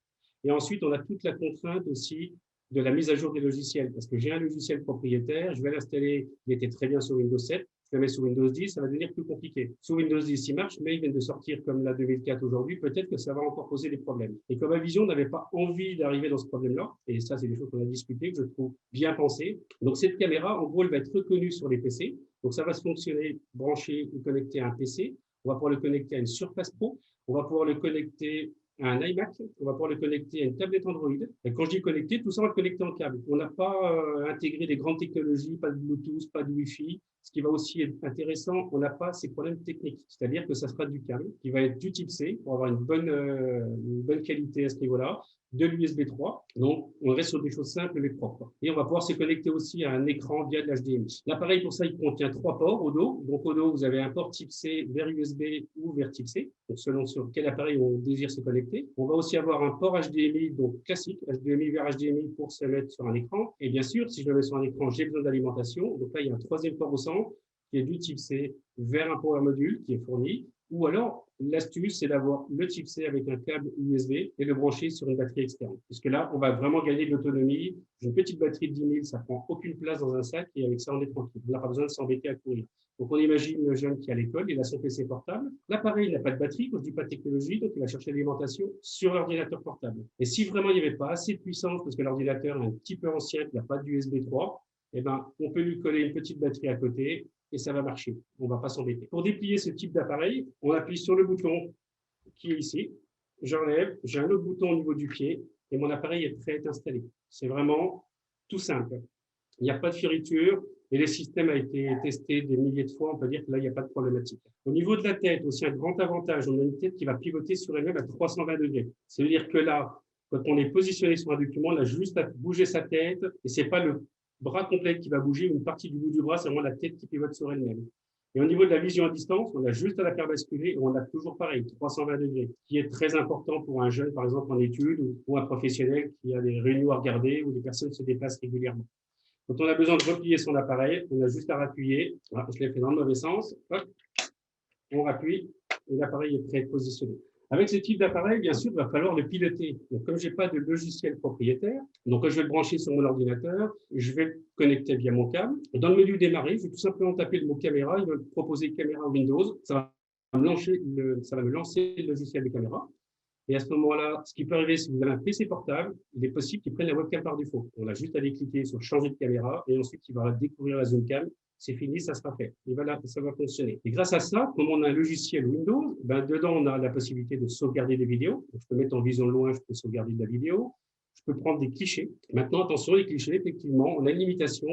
Et ensuite, on a toute la contrainte aussi de la mise à jour des logiciels. Parce que j'ai un logiciel propriétaire, je vais l'installer, il était très bien sur Windows 7. je le mets sous Windows 10, ça va devenir plus compliqué. Sous Windows 10, il marche, mais il vient de sortir comme la 2004 aujourd'hui, peut-être que ça va encore poser des problèmes. Et comme Avision n'avait pas envie d'arriver dans ce problème-là, et ça, c'est des choses qu'on a discutées, que je trouve bien pensées. Donc, cette caméra, en gros, elle va être reconnue sur les PC. Donc, ça va se fonctionner, branché ou connecté à un PC. On va pouvoir le connecter à une Surface Pro. On va pouvoir le connecter à un iMac, on va pouvoir le connecter à une tablette Android. Et quand je dis connecter, tout ça on va le connecter en câble. On n'a pas intégré des grandes technologies, pas de Bluetooth, pas de Wi-Fi. Ce qui va aussi être intéressant, on n'a pas ces problèmes techniques. C'est-à-dire que ça sera du câble qui va être du type C pour avoir une bonne qualité à ce niveau-là, de l'USB 3. Donc, on reste sur des choses simples mais propres. Et on va pouvoir se connecter aussi à un écran via de l'HDMI. L'appareil, pour ça, il contient 3 ports au dos. Donc, au dos, vous avez un port type C vers USB ou vers type C, donc selon sur quel appareil on désire se connecter. On va aussi avoir un port HDMI, donc classique, HDMI vers HDMI pour se mettre sur un écran. Et bien sûr, si je le mets sur un écran, j'ai besoin d'alimentation. Donc là, il y a un 3e port au centre qui est du type C vers un power module qui est fourni. Ou alors, l'astuce, c'est d'avoir le type C avec un câble USB et le brancher sur une batterie externe. Puisque là, on va vraiment gagner de l'autonomie. Une petite batterie de 10 000, ça prend aucune place dans un sac et avec ça, on est tranquille. On n'a pas besoin de s'embêter à courir. Donc, on imagine le jeune qui est à l'école, il a son PC portable. L'appareil n'a pas de batterie, quand je dis pas de technologie, donc il va chercher l'alimentation sur l'ordinateur portable. Et si vraiment il n'y avait pas assez de puissance, parce que l'ordinateur est un petit peu ancien, qu'il n'a pas d'USB 3, eh ben, on peut lui coller une petite batterie à côté et ça va marcher. On ne va pas s'embêter. Pour déplier ce type d'appareil, on appuie sur le bouton qui est ici. J'enlève, j'ai un autre bouton au niveau du pied et mon appareil est prêt à être installé. C'est vraiment tout simple. Il n'y a pas de fioriture et le système a été testé des milliers de fois. On peut dire que là, il n'y a pas de problématique. Au niveau de la tête, aussi un grand avantage, on a une tête qui va pivoter sur elle-même à 320 degrés. Ça veut dire que là, quand on est positionné sur un document, on a juste à bouger sa tête et ce n'est pas le bras complet qui va bouger, une partie du bout du bras, c'est vraiment la tête qui pivote sur elle-même. Et au niveau de la vision à distance, on a juste à la faire basculer et on a toujours pareil, 320 degrés, qui est très important pour un jeune, par exemple, en études ou un professionnel qui a des réunions à regarder ou des personnes se déplacent régulièrement. Quand on a besoin de replier son appareil, on a juste à appuyer. Voilà, je l'ai fait dans le mauvais sens. Hop, on appuie et l'appareil est prêt à être positionné. Avec ce type d'appareil, bien sûr, il va falloir le piloter. Donc, comme je n'ai pas de logiciel propriétaire, donc je vais le brancher sur mon ordinateur, je vais le connecter via mon câble. Dans le menu démarrer, je vais tout simplement taper le mot caméra, il va me proposer caméra Windows, ça va me lancer le logiciel de caméra. Et à ce moment-là, ce qui peut arriver, si vous avez un PC portable, il est possible qu'il prenne la webcam par défaut. On a juste à aller cliquer sur changer de caméra et ensuite il va découvrir la zone cam. C'est fini, ça sera fait. Et voilà, ça va fonctionner. Et grâce à ça, comme on a un logiciel Windows, dedans, on a la possibilité de sauvegarder des vidéos. Donc, je peux mettre en vision de loin, je peux sauvegarder de la vidéo. Je peux prendre des clichés. Maintenant, attention, les clichés, effectivement, on a une limitation.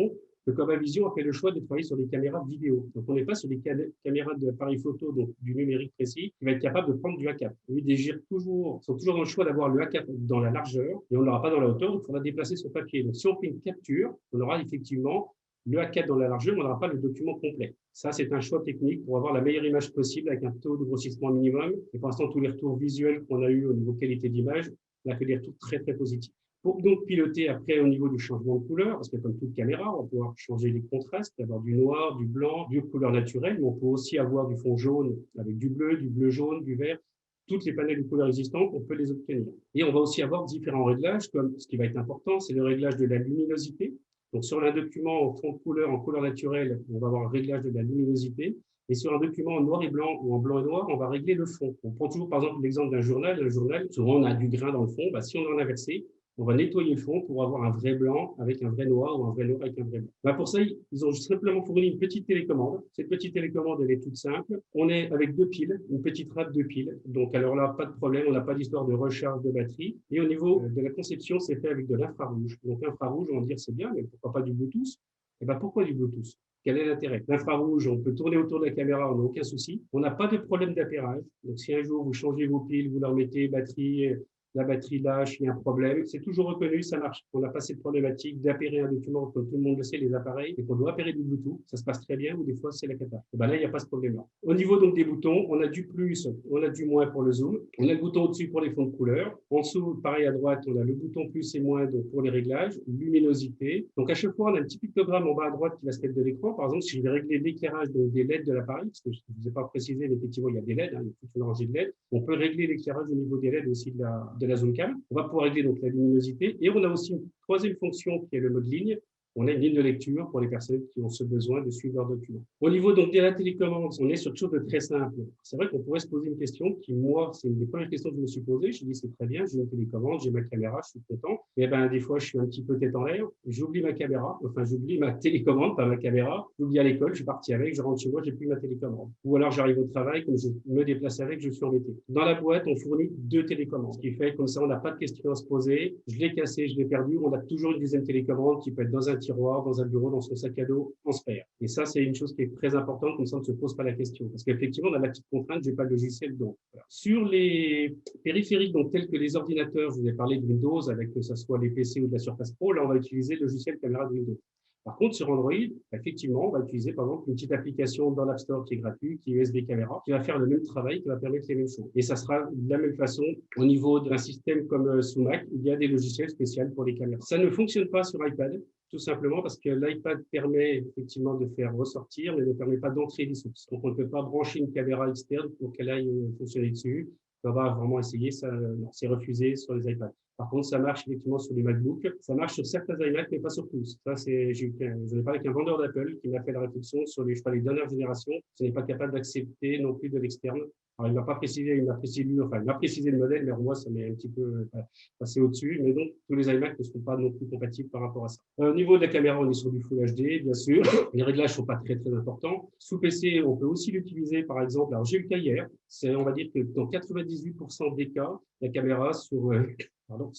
Le Covavision a fait le choix de travailler sur des caméras vidéo. Donc, on n'est pas sur des caméras d'appareil photo, donc du numérique précis, qui va être capable de prendre du A4. Lui, des GIR sont toujours dans le choix d'avoir le A4 dans la largeur et on ne l'aura pas dans la hauteur, donc il faudra déplacer sur papier. Donc, si on fait une capture, on aura effectivement le A4 dans la largeur, mais on n'aura pas le document complet. Ça, c'est un choix technique pour avoir la meilleure image possible avec un taux de grossissement minimum. Et pour l'instant, tous les retours visuels qu'on a eu au niveau qualité d'image, on a fait des retours très, très positifs. Pour donc piloter après au niveau du changement de couleur, parce que comme toute caméra, on va pouvoir changer les contrastes, avoir du noir, du blanc, du couleur naturelle, mais on peut aussi avoir du fond jaune avec du bleu jaune, du vert. Toutes les panels de couleurs existantes, on peut les obtenir. Et on va aussi avoir différents réglages, comme ce qui va être important, c'est le réglage de la luminosité. Donc, sur un document en fond de couleur, en couleur naturelle, on va avoir un réglage de la luminosité. Et sur un document en noir et blanc ou en blanc et noir, on va régler le fond. On prend toujours, par exemple, l'exemple d'un journal. Un journal, souvent, on a du grain dans le fond. Si on en a inversé, on va nettoyer le fond pour avoir un vrai blanc avec un vrai noir ou un vrai noir avec un vrai blanc. Pour ça, ils ont simplement fourni une petite télécommande. Cette petite télécommande, elle est toute simple. On est avec 2 piles, une petite rate de piles. Donc, alors là, pas de problème, on n'a pas d'histoire de recharge de batterie. Et au niveau de la conception, c'est fait avec de l'infrarouge. Donc, l'infrarouge, on va dire c'est bien, mais pourquoi pas du Bluetooth? Et pourquoi du Bluetooth? Quel est l'intérêt? L'infrarouge, on peut tourner autour de la caméra, on n'a aucun souci. On n'a pas de problème d'appairage. Donc, si un jour vous changez vos piles, vous leur mettez batterie, la batterie lâche, il y a un problème, c'est toujours reconnu, ça marche. On n'a pas cette problématique d'appairer un document, comme tout le monde le sait, les appareils, et qu'on doit appairer du Bluetooth, ça se passe très bien, ou des fois c'est la cata. Là, il n'y a pas ce problème-là. Au niveau donc des boutons, on a du plus, on a du moins pour le zoom, on a le bouton au-dessus pour les fonds de couleur, en dessous, pareil à droite, on a le bouton plus et moins donc pour les réglages, luminosité. Donc à chaque fois, on a un petit pictogramme en bas à droite qui va se mettre de l'écran. Par exemple, si je vais régler l'éclairage des LED de l'appareil, parce que je ne vous ai pas précisé, mais effectivement, il y a des LED, il y a toute une rangée de LED, on peut régler l'éclairage au niveau des LED aussi de la zone cam. On va pouvoir régler donc la luminosité et on a aussi une troisième fonction qui est le mode ligne. On a une ligne de lecture pour les personnes qui ont ce besoin de suivre leurs documents. Au niveau donc de la télécommande, on est sur quelque chose de très simple. C'est vrai qu'on pourrait se poser une question qui, moi, c'est une des premières questions que je me suis posée. Je me dis, c'est très bien, j'ai une télécommande, j'ai ma caméra, je suis content. Mais des fois, je suis un petit peu tête en l'air, j'oublie ma caméra, enfin, j'oublie ma télécommande, pas ma caméra, j'oublie à l'école, je suis parti avec, je rentre chez moi, j'ai plus ma télécommande. Ou alors, j'arrive au travail, comme je me déplace avec, je suis embêté. Dans la boîte, on fournit 2 télécommandes, ce qui fait comme ça, on n'a pas de questions à se poser. Je l'ai cassé, je l'ai perdu, on a toujours une deuxième télécommande qui peut être dans un tiroir, dans un bureau, dans son sac à dos, en spare. Et ça, c'est une chose qui est très importante, comme ça, on ne se pose pas la question. Parce qu'effectivement, on a la petite contrainte, je n'ai pas le logiciel. Donc, voilà. Sur les périphériques, donc, tels que les ordinateurs, je vous ai parlé de Windows, avec que ce soit les PC ou de la Surface Pro, là, on va utiliser le logiciel caméra de Windows. Par contre, sur Android, effectivement, on va utiliser par exemple une petite application dans l'App Store qui est gratuite, qui est USB Camera, qui va faire le même travail, qui va permettre les mêmes choses. Et ça sera de la même façon au niveau d'un système comme sous Mac, il y a des logiciels spéciaux pour les caméras. Ça ne fonctionne pas sur iPad, tout simplement parce que l'iPad permet effectivement de faire ressortir, mais ne permet pas d'entrer des sources. Donc, on ne peut pas brancher une caméra externe pour qu'elle aille fonctionner dessus. On va vraiment essayer, ça, c'est refusé sur les iPads. Par contre, ça marche effectivement sur les MacBooks, ça marche sur certains iMac, mais pas sur tous. Ça, j'en ai parlé avec un vendeur d'Apple qui m'a fait la réflexion sur les dernières générations. Ce n'est pas capable d'accepter non plus de l'externe. Alors, il m'a pas précisé, il m'a précisé le modèle, mais pour moi, ça m'est un petit peu passé au-dessus. Mais donc, tous les iMac ne seront pas non plus compatibles par rapport à ça. Au niveau de la caméra, on est sur du Full HD, bien sûr. Les réglages sont pas très, très importants. Sous PC, on peut aussi l'utiliser, par exemple. Alors, j'ai eu le cas hier. On va dire que dans 98% des cas, la caméra sur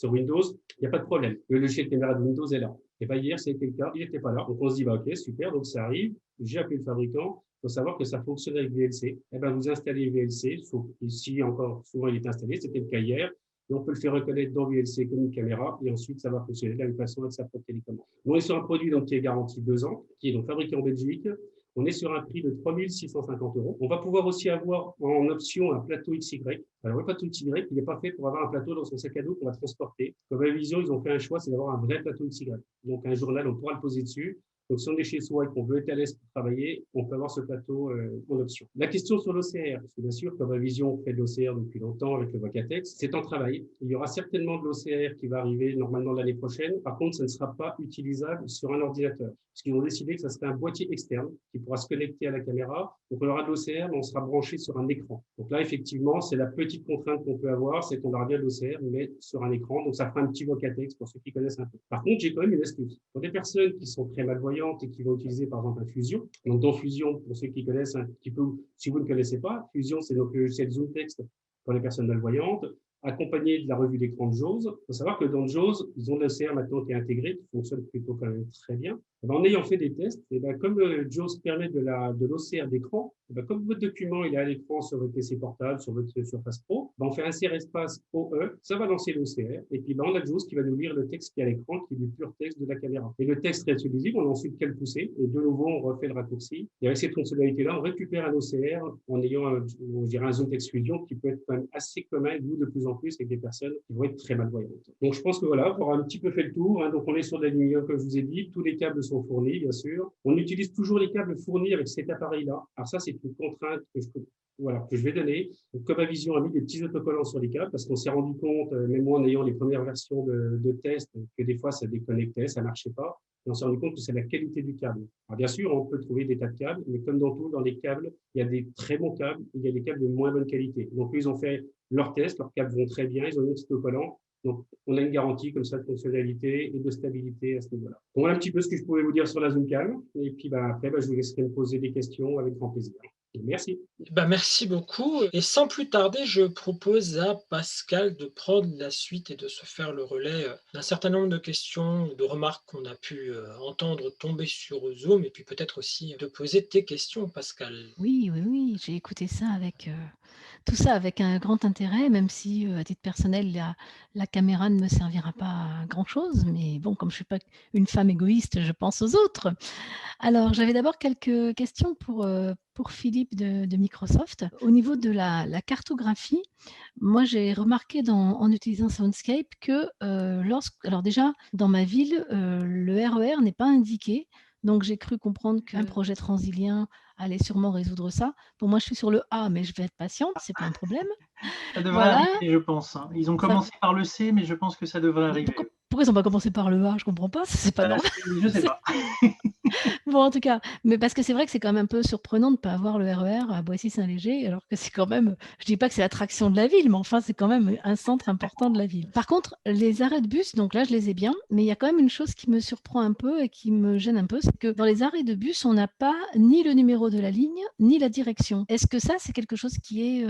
Windows, il n'y a pas de problème. Le logiciel caméra de Windows est là. Et hier, c'était le cas, il n'était pas là. Donc, on se dit, ok, super, donc ça arrive. J'ai appelé le fabricant. Il faut savoir que ça fonctionne avec VLC. Vous installez VLC. Ici, encore, souvent, il est installé. C'était le cas hier. Et on peut le faire reconnaître dans VLC comme une caméra. Et ensuite, ça va fonctionner de la même façon avec sa propre télécommande. On est sur un produit qui est garanti 2 ans, qui est donc fabriqué en Belgique. On est sur un prix de 3 650 €. On va pouvoir aussi avoir en option un plateau XY. Alors, le plateau XY, il n'est pas fait pour avoir un plateau dans son sac à dos qu'on va transporter. Comme Vision, ils ont fait un choix, c'est d'avoir un vrai plateau XY. Donc, un journal, on pourra le poser dessus. Donc, si on est chez soi et qu'on veut être à l'aise pour travailler, on peut avoir ce plateau en option. La question sur l'OCR, parce que bien sûr, comme Vision fait de l'OCR depuis longtemps avec le Vocatex, c'est en travail. Il y aura certainement de l'OCR qui va arriver normalement l'année prochaine. Par contre, ça ne sera pas utilisable sur un ordinateur. Parce qu'ils ont décidé que ça serait un boîtier externe qui pourra se connecter à la caméra. Donc, on aura de l'OCR, mais on sera branché sur un écran. Donc là, effectivement, c'est la petite contrainte qu'on peut avoir, c'est qu'on aura bien de l'OCR, mais sur un écran. Donc, ça fera un petit Vocatex pour ceux qui connaissent un peu. Par contre, j'ai quand même une astuce. Pour des personnes qui sont très malvoyantes et qui vont utiliser, par exemple, un Fusion. Donc, dans Fusion, pour ceux qui connaissent un petit peu, si vous ne connaissez pas, Fusion, c'est donc le logiciel Zoom Text pour les personnes malvoyantes, accompagné de la revue d'écran de JAWS. Il faut savoir que dans JAWS, ils ont l'OCR maintenant qui est intégré, qui fonctionne plutôt quand même très bien. En ayant fait des tests, comme JAWS permet de l'OCR d'écran, comme votre document il est à l'écran sur votre PC portable, sur votre Surface Pro, on fait insert espace OE, ça va lancer l'OCR, et puis on a JAWS qui va nous lire le texte qui est à l'écran, qui est du pur texte de la caméra. Et le texte reste lisible, on a ensuite qu'à le pousser, et de nouveau on refait le raccourci. Et avec cette fonctionnalité-là, on récupère un OCR en ayant un Zoom Text Fusion qui peut être quand même assez commun, de plus en plus avec des personnes qui vont être très malvoyantes. Donc je pense que voilà, on aura un petit peu fait le tour. Donc on est sur de l'aluminium comme je vous ai dit, tous les câbles sont fournis, bien sûr. On utilise toujours les câbles fournis avec cet appareil-là. Alors ça, c'est une contrainte que je vais donner. Donc, Comavision a mis des petits autocollants sur les câbles parce qu'on s'est rendu compte, même moi en ayant les premières versions de test, que des fois ça déconnectait, ça ne marchait pas. Et on s'est rendu compte que c'est la qualité du câble. Alors bien sûr, on peut trouver des tas de câbles, mais comme dans tout, dans les câbles, il y a des très bons câbles et il y a des câbles de moins bonne qualité. Donc ils ont fait leurs tests, leurs câbles vont très bien, ils ont mis un petit autocollant. Donc, on a une garantie comme ça de fonctionnalité et de stabilité à ce niveau-là. Donc, voilà un petit peu ce que je pouvais vous dire sur la Zoomcam. Et puis, après, je vous laisserai me poser des questions avec grand plaisir. Merci. Merci beaucoup. Et sans plus tarder, je propose à Pascal de prendre la suite et de se faire le relais d'un certain nombre de questions ou de remarques qu'on a pu entendre tomber sur Zoom, et puis peut-être aussi de poser tes questions, Pascal. Oui, j'ai écouté ça avec tout ça avec un grand intérêt, même si à titre personnel, la caméra ne me servira pas à grand-chose. Mais bon, comme je ne suis pas une femme égoïste, je pense aux autres. Alors, j'avais d'abord quelques questions pour Philippe de Microsoft. Au niveau de la cartographie, moi, j'ai remarqué en utilisant Soundscape que alors déjà, dans ma ville, le RER n'est pas indiqué. Donc, j'ai cru comprendre qu'un projet transilien allait sûrement résoudre ça. Pour moi, je suis sur le A, mais je vais être patiente, c'est pas un problème. Ça devrait arriver, je pense. Ils ont commencé par le C, mais je pense que ça devrait arriver. Pourquoi ils n'ont pas commencé par le A? Je comprends pas, c'est pas normal. Je sais pas. Bon, en tout cas, mais parce que c'est vrai que c'est quand même un peu surprenant de ne pas avoir le RER à Boissy-Saint-Léger, alors que c'est quand même, je dis pas que c'est l'attraction de la ville, mais enfin, c'est quand même un centre important de la ville. Par contre, les arrêts de bus, donc là, je les ai bien, mais il y a quand même une chose qui me surprend un peu et qui me gêne un peu, c'est que dans les arrêts de bus, on n'a pas ni le numéro de la ligne, ni la direction. Est-ce que ça, c'est quelque chose qui est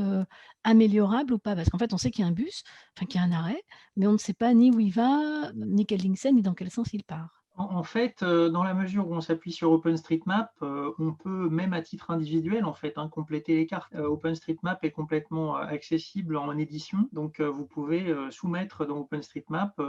améliorable ou pas? Parce qu'en fait, on sait qu'il y a un bus, enfin qu'il y a un arrêt, mais on ne sait pas ni où il va, ni quelle ligne c'est, ni dans quel sens il part. En fait, dans la mesure où on s'appuie sur OpenStreetMap, on peut même à titre individuel en fait, compléter les cartes. OpenStreetMap est complètement accessible en édition, donc vous pouvez soumettre dans OpenStreetMap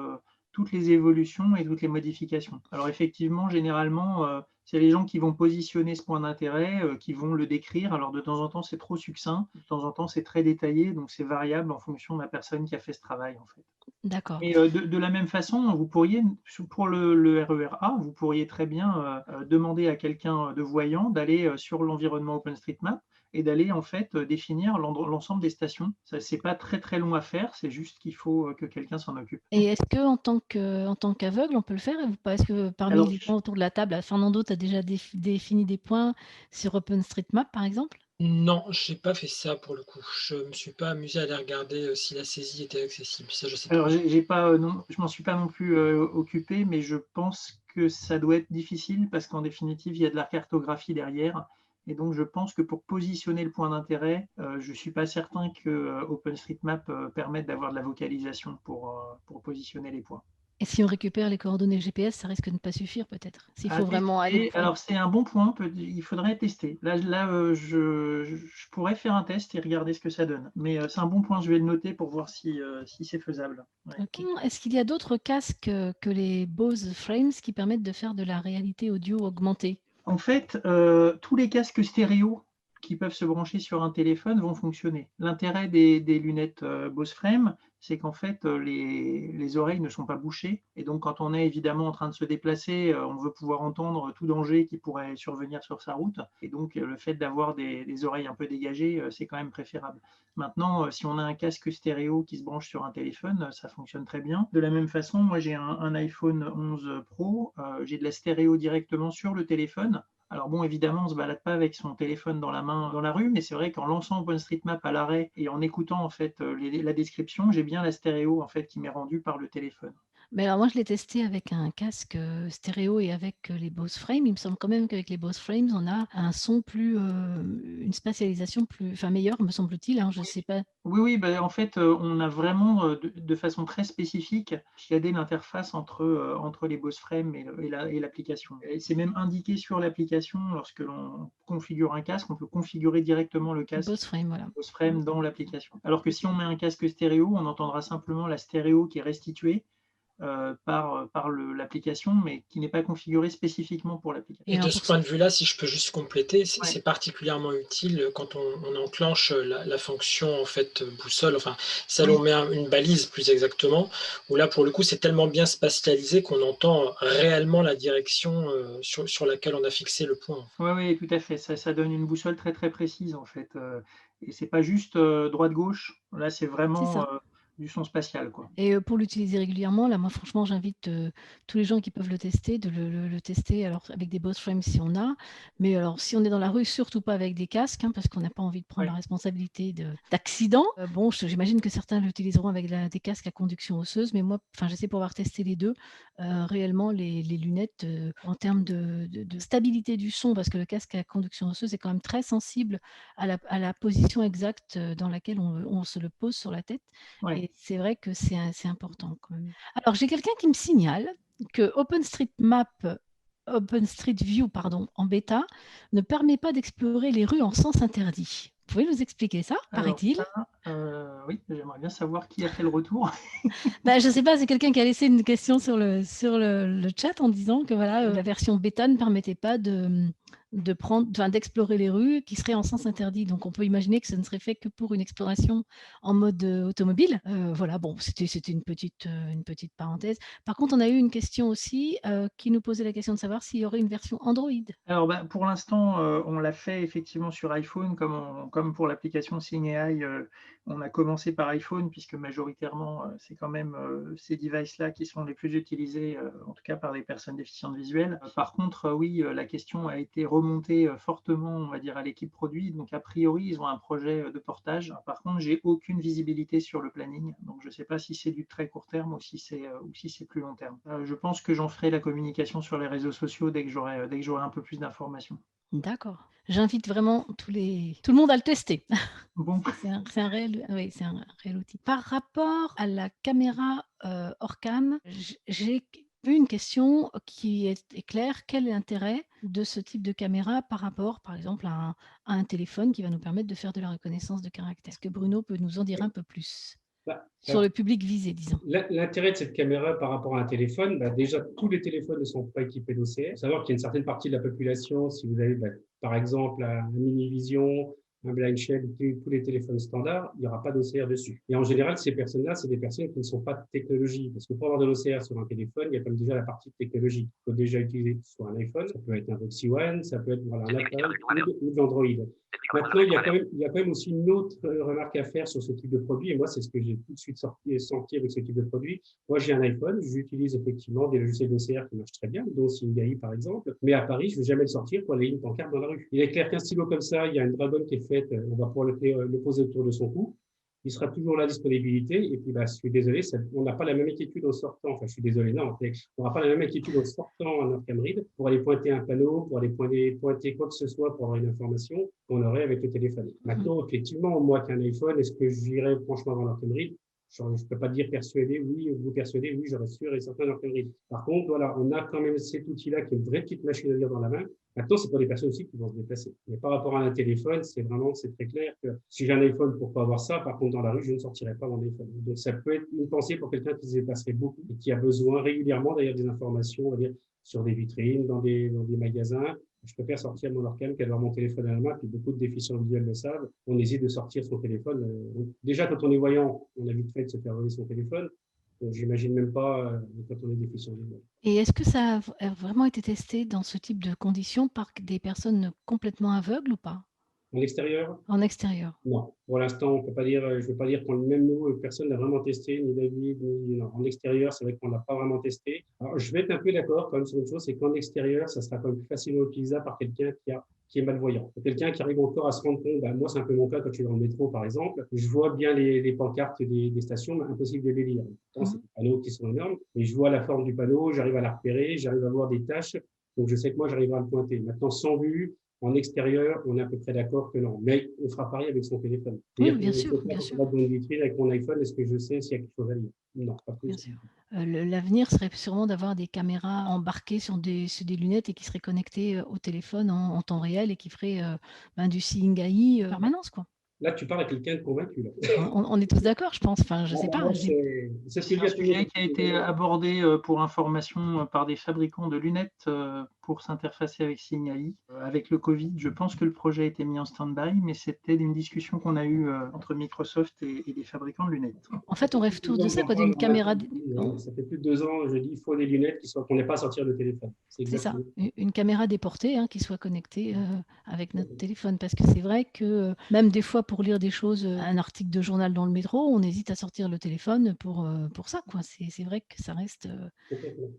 toutes les évolutions et toutes les modifications. Alors effectivement, généralement, c'est les gens qui vont positionner ce point d'intérêt, qui vont le décrire. Alors de temps en temps, c'est trop succinct, de temps en temps, c'est très détaillé, donc c'est variable en fonction de la personne qui a fait ce travail en fait. D'accord. Et de la même façon, vous pourriez, pour le RER A, vous pourriez très bien demander à quelqu'un de voyant d'aller sur l'environnement OpenStreetMap et d'aller en fait définir l'ensemble des stations. Ça, c'est pas très très long à faire, c'est juste qu'il faut que quelqu'un s'en occupe. Et est-ce que en tant qu'aveugle, on peut le faire ou pas? Est-ce que parmi Alors, les gens autour de la table, Fernando, tu as déjà défini des points sur OpenStreetMap, par exemple? Non, j'ai pas fait ça pour le coup. Je me suis pas amusé à aller regarder, si la saisie était accessible. Ça, je sais pas. Alors, j'ai pas, non, je m'en suis pas non plus occupé, mais je pense que ça doit être difficile parce qu'en définitive, il y a de la cartographie derrière. Et donc, je pense que pour positionner le point d'intérêt, je ne suis pas certain que OpenStreetMap permette d'avoir de la vocalisation pour positionner les points. Et si on récupère les coordonnées GPS, ça risque de ne pas suffire peut-être. S'il faut vraiment aller. Alors, c'est un bon point, il faudrait tester. Là je pourrais faire un test et regarder ce que ça donne. Mais c'est un bon point, je vais le noter pour voir si c'est faisable. Ouais. Ok. Est-ce qu'il y a d'autres casques que les Bose Frames qui permettent de faire de la réalité audio augmentée? En fait, tous les casques stéréo qui peuvent se brancher sur un téléphone vont fonctionner. L'intérêt des lunettes Bose Frame, c'est qu'en fait, les oreilles ne sont pas bouchées. Et donc, quand on est évidemment en train de se déplacer, on veut pouvoir entendre tout danger qui pourrait survenir sur sa route. Et donc, le fait d'avoir des oreilles un peu dégagées, c'est quand même préférable. Maintenant, si on a un casque stéréo qui se branche sur un téléphone, ça fonctionne très bien. De la même façon, moi, j'ai un iPhone 11 Pro. J'ai de la stéréo directement sur le téléphone. Alors bon, évidemment, on ne se balade pas avec son téléphone dans la main dans la rue, mais c'est vrai qu'en lançant OpenStreetMap à l'arrêt et en écoutant en fait la description, j'ai bien la stéréo en fait qui m'est rendue par le téléphone. Mais alors moi, je l'ai testé avec un casque stéréo et avec les Bose Frames. Il me semble quand même qu'avec les Bose Frames, on a un son plus, une spatialisation plus, enfin meilleure, me semble-t-il. Je ne sais pas. Oui, en fait, on a vraiment de façon très spécifique chiadé l'interface entre les Bose Frames et l'application. Et c'est même indiqué sur l'application lorsque l'on configure un casque, on peut configurer directement le casque Bose Frame, voilà. Bose Frame dans l'application. Alors que si on met un casque stéréo, on entendra simplement la stéréo qui est restituée par l'application, mais qui n'est pas configurée spécifiquement pour l'application. Et de ce point de vue-là, si je peux juste compléter, c'est particulièrement utile quand on enclenche la fonction en fait boussole, enfin celle où on met une balise plus exactement, où là pour le coup c'est tellement bien spatialisé qu'on entend réellement la direction sur laquelle on a fixé le point. Oui, tout à fait. Ça donne une boussole très très précise en fait. Et c'est pas juste droite-gauche. Là, c'est vraiment du son spatial, quoi. Et pour l'utiliser régulièrement, là, moi, franchement, j'invite tous les gens qui peuvent le tester, de le tester alors, avec des Bose Frames si on a. Mais alors, si on est dans la rue, surtout pas avec des casques, parce qu'on n'a pas envie de prendre la responsabilité d'accident. Bon, j'imagine que certains l'utiliseront avec des casques à conduction osseuse, mais moi, je sais pour avoir testé les deux, réellement, les lunettes, en termes de stabilité du son, parce que le casque à conduction osseuse est quand même très sensible à la position exacte dans laquelle on se le pose sur la tête. Et c'est vrai que c'est important quand même. Alors, j'ai quelqu'un qui me signale que Street View, en bêta, ne permet pas d'explorer les rues en sens interdit. Vous pouvez nous expliquer ça, paraît-il? Oui, j'aimerais bien savoir qui a fait le retour. Je ne sais pas, c'est quelqu'un qui a laissé une question sur le chat en disant que voilà, la version bêta ne permettait pas d'explorer les rues qui seraient en sens interdit. Donc, on peut imaginer que ça ne serait fait que pour une exploration en mode automobile. Voilà, bon, c'était une petite parenthèse. Par contre, on a eu une question aussi qui nous posait la question de savoir s'il y aurait une version Android. Alors, pour l'instant, on l'a fait effectivement sur iPhone, comme pour l'application Seeing AI, on a commencé par iPhone, puisque majoritairement, c'est quand même ces devices-là qui sont les plus utilisés, en tout cas par les personnes déficientes visuelles. Par contre, oui, la question a été remontée fortement, on va dire, à l'équipe produit. Donc, a priori, ils ont un projet de portage. Par contre, j'ai aucune visibilité sur le planning. Donc, je ne sais pas si c'est du très court terme ou si c'est plus long terme. Je pense que j'en ferai la communication sur les réseaux sociaux dès que j'aurai un peu plus d'informations. D'accord. J'invite vraiment tout le monde à le tester. Bon. C'est un réel outil. Par rapport à la caméra hors cam, j'ai vu une question qui est claire. Quel est l'intérêt de ce type de caméra par rapport, par exemple, à un téléphone qui va nous permettre de faire de la reconnaissance de caractère? Est-ce que Bruno peut nous en dire un peu plus sur le public visé, disons? L'intérêt de cette caméra par rapport à un téléphone, déjà, tous les téléphones ne sont pas équipés d'OCR. Il faut savoir qu'il y a une certaine partie de la population, si vous avez par exemple un Minivision, un Blind Shell, tous les téléphones standards, il n'y aura pas d'OCR dessus. Et en général, ces personnes-là, c'est des personnes qui ne sont pas de technologie. Parce que pour avoir de l'OCR sur un téléphone, il y a comme déjà la partie technologique. Il faut déjà utiliser sur un iPhone. Ça peut être un Voxy One, ça peut être un Apple ou de l'Android. Maintenant, il y a quand même aussi une autre remarque à faire sur ce type de produit. Et moi, c'est ce que j'ai tout de suite senti avec ce type de produit. Moi, j'ai un iPhone. J'utilise effectivement des logiciels d'OCR qui marchent très bien, dont Seeing AI, par exemple. Mais à Paris, je ne vais jamais le sortir pour aller une pancarte dans la rue. Il est clair qu'un stylo comme ça, il y a une Dragon qui est faite, on va pouvoir le poser autour de son cou. Il sera toujours là, disponibilité. Et puis, je suis désolé, on n'a pas la même inquiétude en sortant. Enfin, je suis désolé, non, on n'a pas la même inquiétude en sortant en Nord-Cameroun pour aller pointer un panneau, pour aller pointer quoi que ce soit pour avoir une information qu'on aurait avec le téléphone. Maintenant, effectivement, moi qui ai un iPhone, est-ce que j'irais franchement dans Nord-Cameroun? Je ne peux pas dire persuader, oui, vous persuadez, oui, j'aurais sûr et certain Nord-Cameroun. Par contre, voilà, on a quand même cet outil-là qui est une vraie petite machine à lire dans la main. Maintenant, c'est pour les personnes aussi qui vont se déplacer. Mais par rapport à un téléphone, c'est très clair que si j'ai un iPhone pour pas avoir ça, par contre, dans la rue, je ne sortirai pas mon iPhone. Donc, ça peut être une pensée pour quelqu'un qui se déplacerait beaucoup et qui a besoin régulièrement d'ailleurs des informations, on va dire, sur des vitrines, dans des magasins. Je préfère sortir mon Orcam qu'avoir mon téléphone à la main, puis beaucoup de déficients visuels le savent. On hésite de sortir son téléphone. Déjà, quand on est voyant, on a vite fait de se faire voler son téléphone. Donc, j'imagine même pas quand on est déficient visuel. Et est-ce que ça a vraiment été testé dans ce type de conditions par des personnes complètement aveugles ou pas? En extérieur? En extérieur? Non. Pour l'instant, on peut pas dire, je ne veux pas dire qu'on même nous, personne n'a vraiment testé, ni David, ni non. En extérieur, c'est vrai qu'on n'a pas vraiment testé. Alors, je vais être un peu d'accord quand même sur une chose, c'est qu'en extérieur, ça sera quand même plus facilement utilisable par quelqu'un qui est malvoyant. Quelqu'un qui arrive encore à se rendre compte, moi c'est un peu mon cas quand je suis dans le métro par exemple, je vois bien les pancartes des stations, mais impossible de les lire. C'est des panneaux qui sont énormes, et je vois la forme du panneau, j'arrive à la repérer, j'arrive à voir des tâches, donc je sais que moi j'arriverai à le pointer. Maintenant, sans vue, en extérieur, on est à peu près d'accord que non. Mais on fera pareil avec son téléphone. Oui, bien sûr, bien sûr. Dans une vitrine avec mon iPhone, est-ce que je sais s'il y a quelque chose à lire? Non, pas plus. Bien sûr. L'avenir serait sûrement d'avoir des caméras embarquées sur des lunettes et qui seraient connectées au téléphone en temps réel et qui feraient du Seeing AI permanence, quoi. Là, tu parles à quelqu'un de convaincu. Là. On est tous d'accord, je pense. Enfin, je ne sais pas. C'est un sujet qui a été abordé pour information par des fabricants de lunettes pour s'interfacer avec Seeing AI. Avec le Covid, je pense que le projet a été mis en stand-by, mais c'était une discussion qu'on a eue entre Microsoft et des fabricants de lunettes. En fait, on rêve tous de ça, quoi, d'une caméra. Ça fait plus de 2 ans, je dis, il faut des lunettes qu'on n'ait pas à sortir de téléphone. C'est ça, une caméra déportée qui soit connectée avec notre téléphone. Parce que c'est vrai que même des fois, pour lire des choses, un article de journal dans le métro, on hésite à sortir le téléphone pour ça, quoi. C'est vrai que ça reste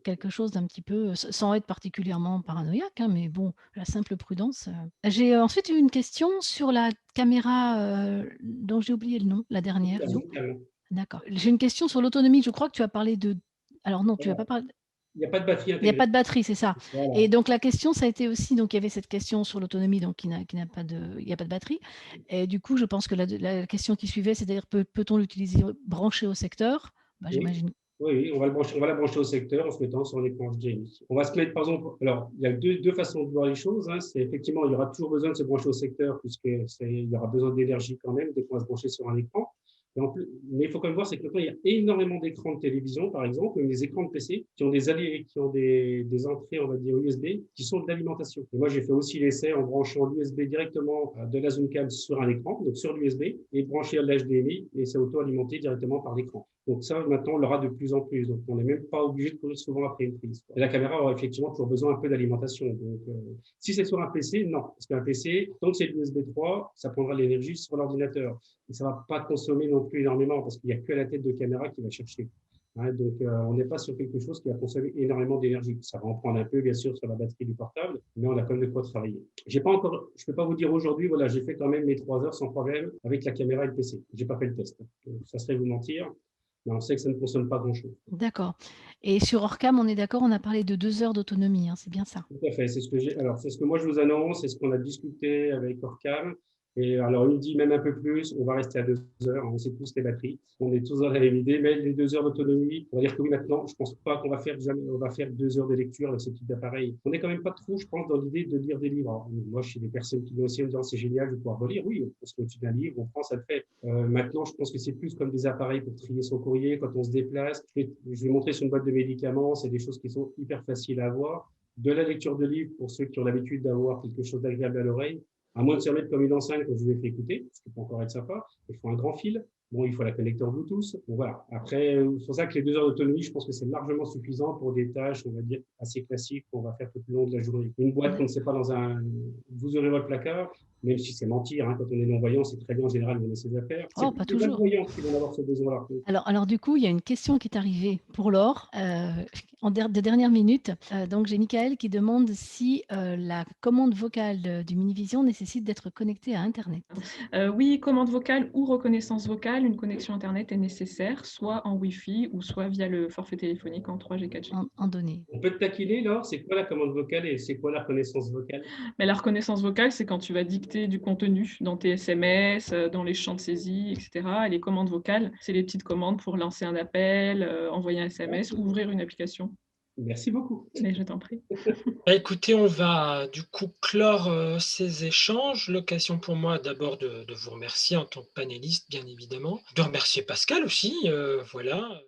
quelque chose d'un petit peu, sans être particulièrement paranoïaque, mais bon, la simple prudence. J'ai ensuite eu une question sur la caméra dont j'ai oublié le nom, la dernière. D'accord. J'ai une question sur l'autonomie. Je crois que tu as parlé de... Alors non, tu n'as pas parlé... Il n'y a pas de batterie. Il n'y a pas de batterie, c'est ça. Voilà. Et donc la question, ça a été aussi, donc il y avait cette question sur l'autonomie, donc il n'y a pas de batterie. Et du coup, je pense que la question qui suivait, c'est-à-dire peut-on l'utiliser branché au secteur? J'imagine. Oui, on va la brancher au secteur en se mettant sur l'écran HDMI. On va se mettre, par exemple, alors il y a deux façons de voir les choses. C'est effectivement, il y aura toujours besoin de se brancher au secteur puisqu'il y aura besoin d'énergie quand même dès qu'on va se brancher sur un écran. Mais il faut quand même voir, c'est que maintenant, il y a énormément d'écrans de télévision, par exemple, ou des écrans de PC qui ont des entrées, on va dire, USB, qui sont de l'alimentation. Et moi, j'ai fait aussi l'essai en branchant l'USB directement de la Zoomcam sur un écran, donc sur l'USB, et branché à l'HDMI, et c'est auto-alimenté directement par l'écran. Donc ça, maintenant, on l'aura de plus en plus. Donc, on n'est même pas obligé de courir souvent après une prise. Et la caméra aura effectivement toujours besoin un peu d'alimentation. Donc, si c'est sur un PC, non. Parce qu'un PC, tant que c'est l'USB 3, ça prendra l'énergie sur l'ordinateur. Et ça ne va pas consommer non plus énormément parce qu'il n'y a que la tête de caméra qui va chercher. Donc, on n'est pas sur quelque chose qui va consommer énormément d'énergie. Ça va en prendre un peu, bien sûr, sur la batterie du portable, mais on a quand même de quoi travailler. Je ne peux pas vous dire aujourd'hui, voilà, j'ai fait quand même mes 3 heures sans problème avec la caméra et le PC. Je n'ai pas fait le test. Donc, ça serait vous mentir. Mais on sait que ça ne consomme pas grand-chose. D'accord. Et sur Orcam, on est d'accord, on a parlé de 2 heures d'autonomie, hein, c'est bien ça? Tout à fait, c'est ce que moi je vous annonce, c'est ce qu'on a discuté avec Orcam. Et alors, il me dit même un peu plus, on va rester à 2 heures, on sait tous les batteries, on est tous dans la même idée, mais les 2 heures d'autonomie, on va dire que oui, maintenant, je ne pense pas qu'on va faire 2 heures de lecture avec ce type d'appareil. On n'est quand même pas trop, je pense, dans l'idée de lire des livres. Alors, moi, je suis des personnes qui viennent aussi en me disant, c'est génial de pouvoir relire, oui, parce qu'au-dessus d'un livre, on prend, ça le fait. Maintenant, je pense que c'est plus comme des appareils pour trier son courrier quand on se déplace. Je vais montrer sur une boîte de médicaments, c'est des choses qui sont hyper faciles à avoir. De la lecture de livres pour ceux qui ont l'habitude d'avoir quelque chose d'agréable à l'oreille, à moins de se remettre comme une enceinte que je vous ai fait écouter, ce qui peut encore être sympa. Il faut un grand fil. Bon, il faut la connecter en Bluetooth. Bon, voilà. Après, c'est pour ça que les 2 heures d'autonomie, je pense que c'est largement suffisant pour des tâches, on va dire, assez classiques qu'on va faire tout le long de la journée. Une boîte qu'on ne sait pas vous aurez votre placard, même si c'est mentir, quand on est non-voyant, c'est très bien en général de donner ses affaires. Oh, pas toujours. Les voyants qui vont avoir ce besoin-là. Alors, du coup, il y a une question qui est arrivée pour Laure, de dernière minute. Donc, j'ai Michael qui demande si la commande vocale du Minivision nécessite d'être connectée à Internet. Oui, commande vocale ou reconnaissance vocale, une connexion Internet est nécessaire, soit en Wi-Fi ou soit via le forfait téléphonique en 3G, 4G. En données. On peut te taquiner, Laure, c'est quoi la commande vocale et c'est quoi la reconnaissance vocale? Mais la reconnaissance vocale, c'est quand tu vas dicter du contenu dans tes SMS, dans les champs de saisie, etc. Et les commandes vocales, c'est les petites commandes pour lancer un appel, envoyer un SMS ou ouvrir une application. Merci beaucoup. Mais je t'en prie. Écoutez, on va du coup clore ces échanges. L'occasion pour moi d'abord de vous remercier en tant que panéliste, bien évidemment. De remercier Pascal aussi, voilà.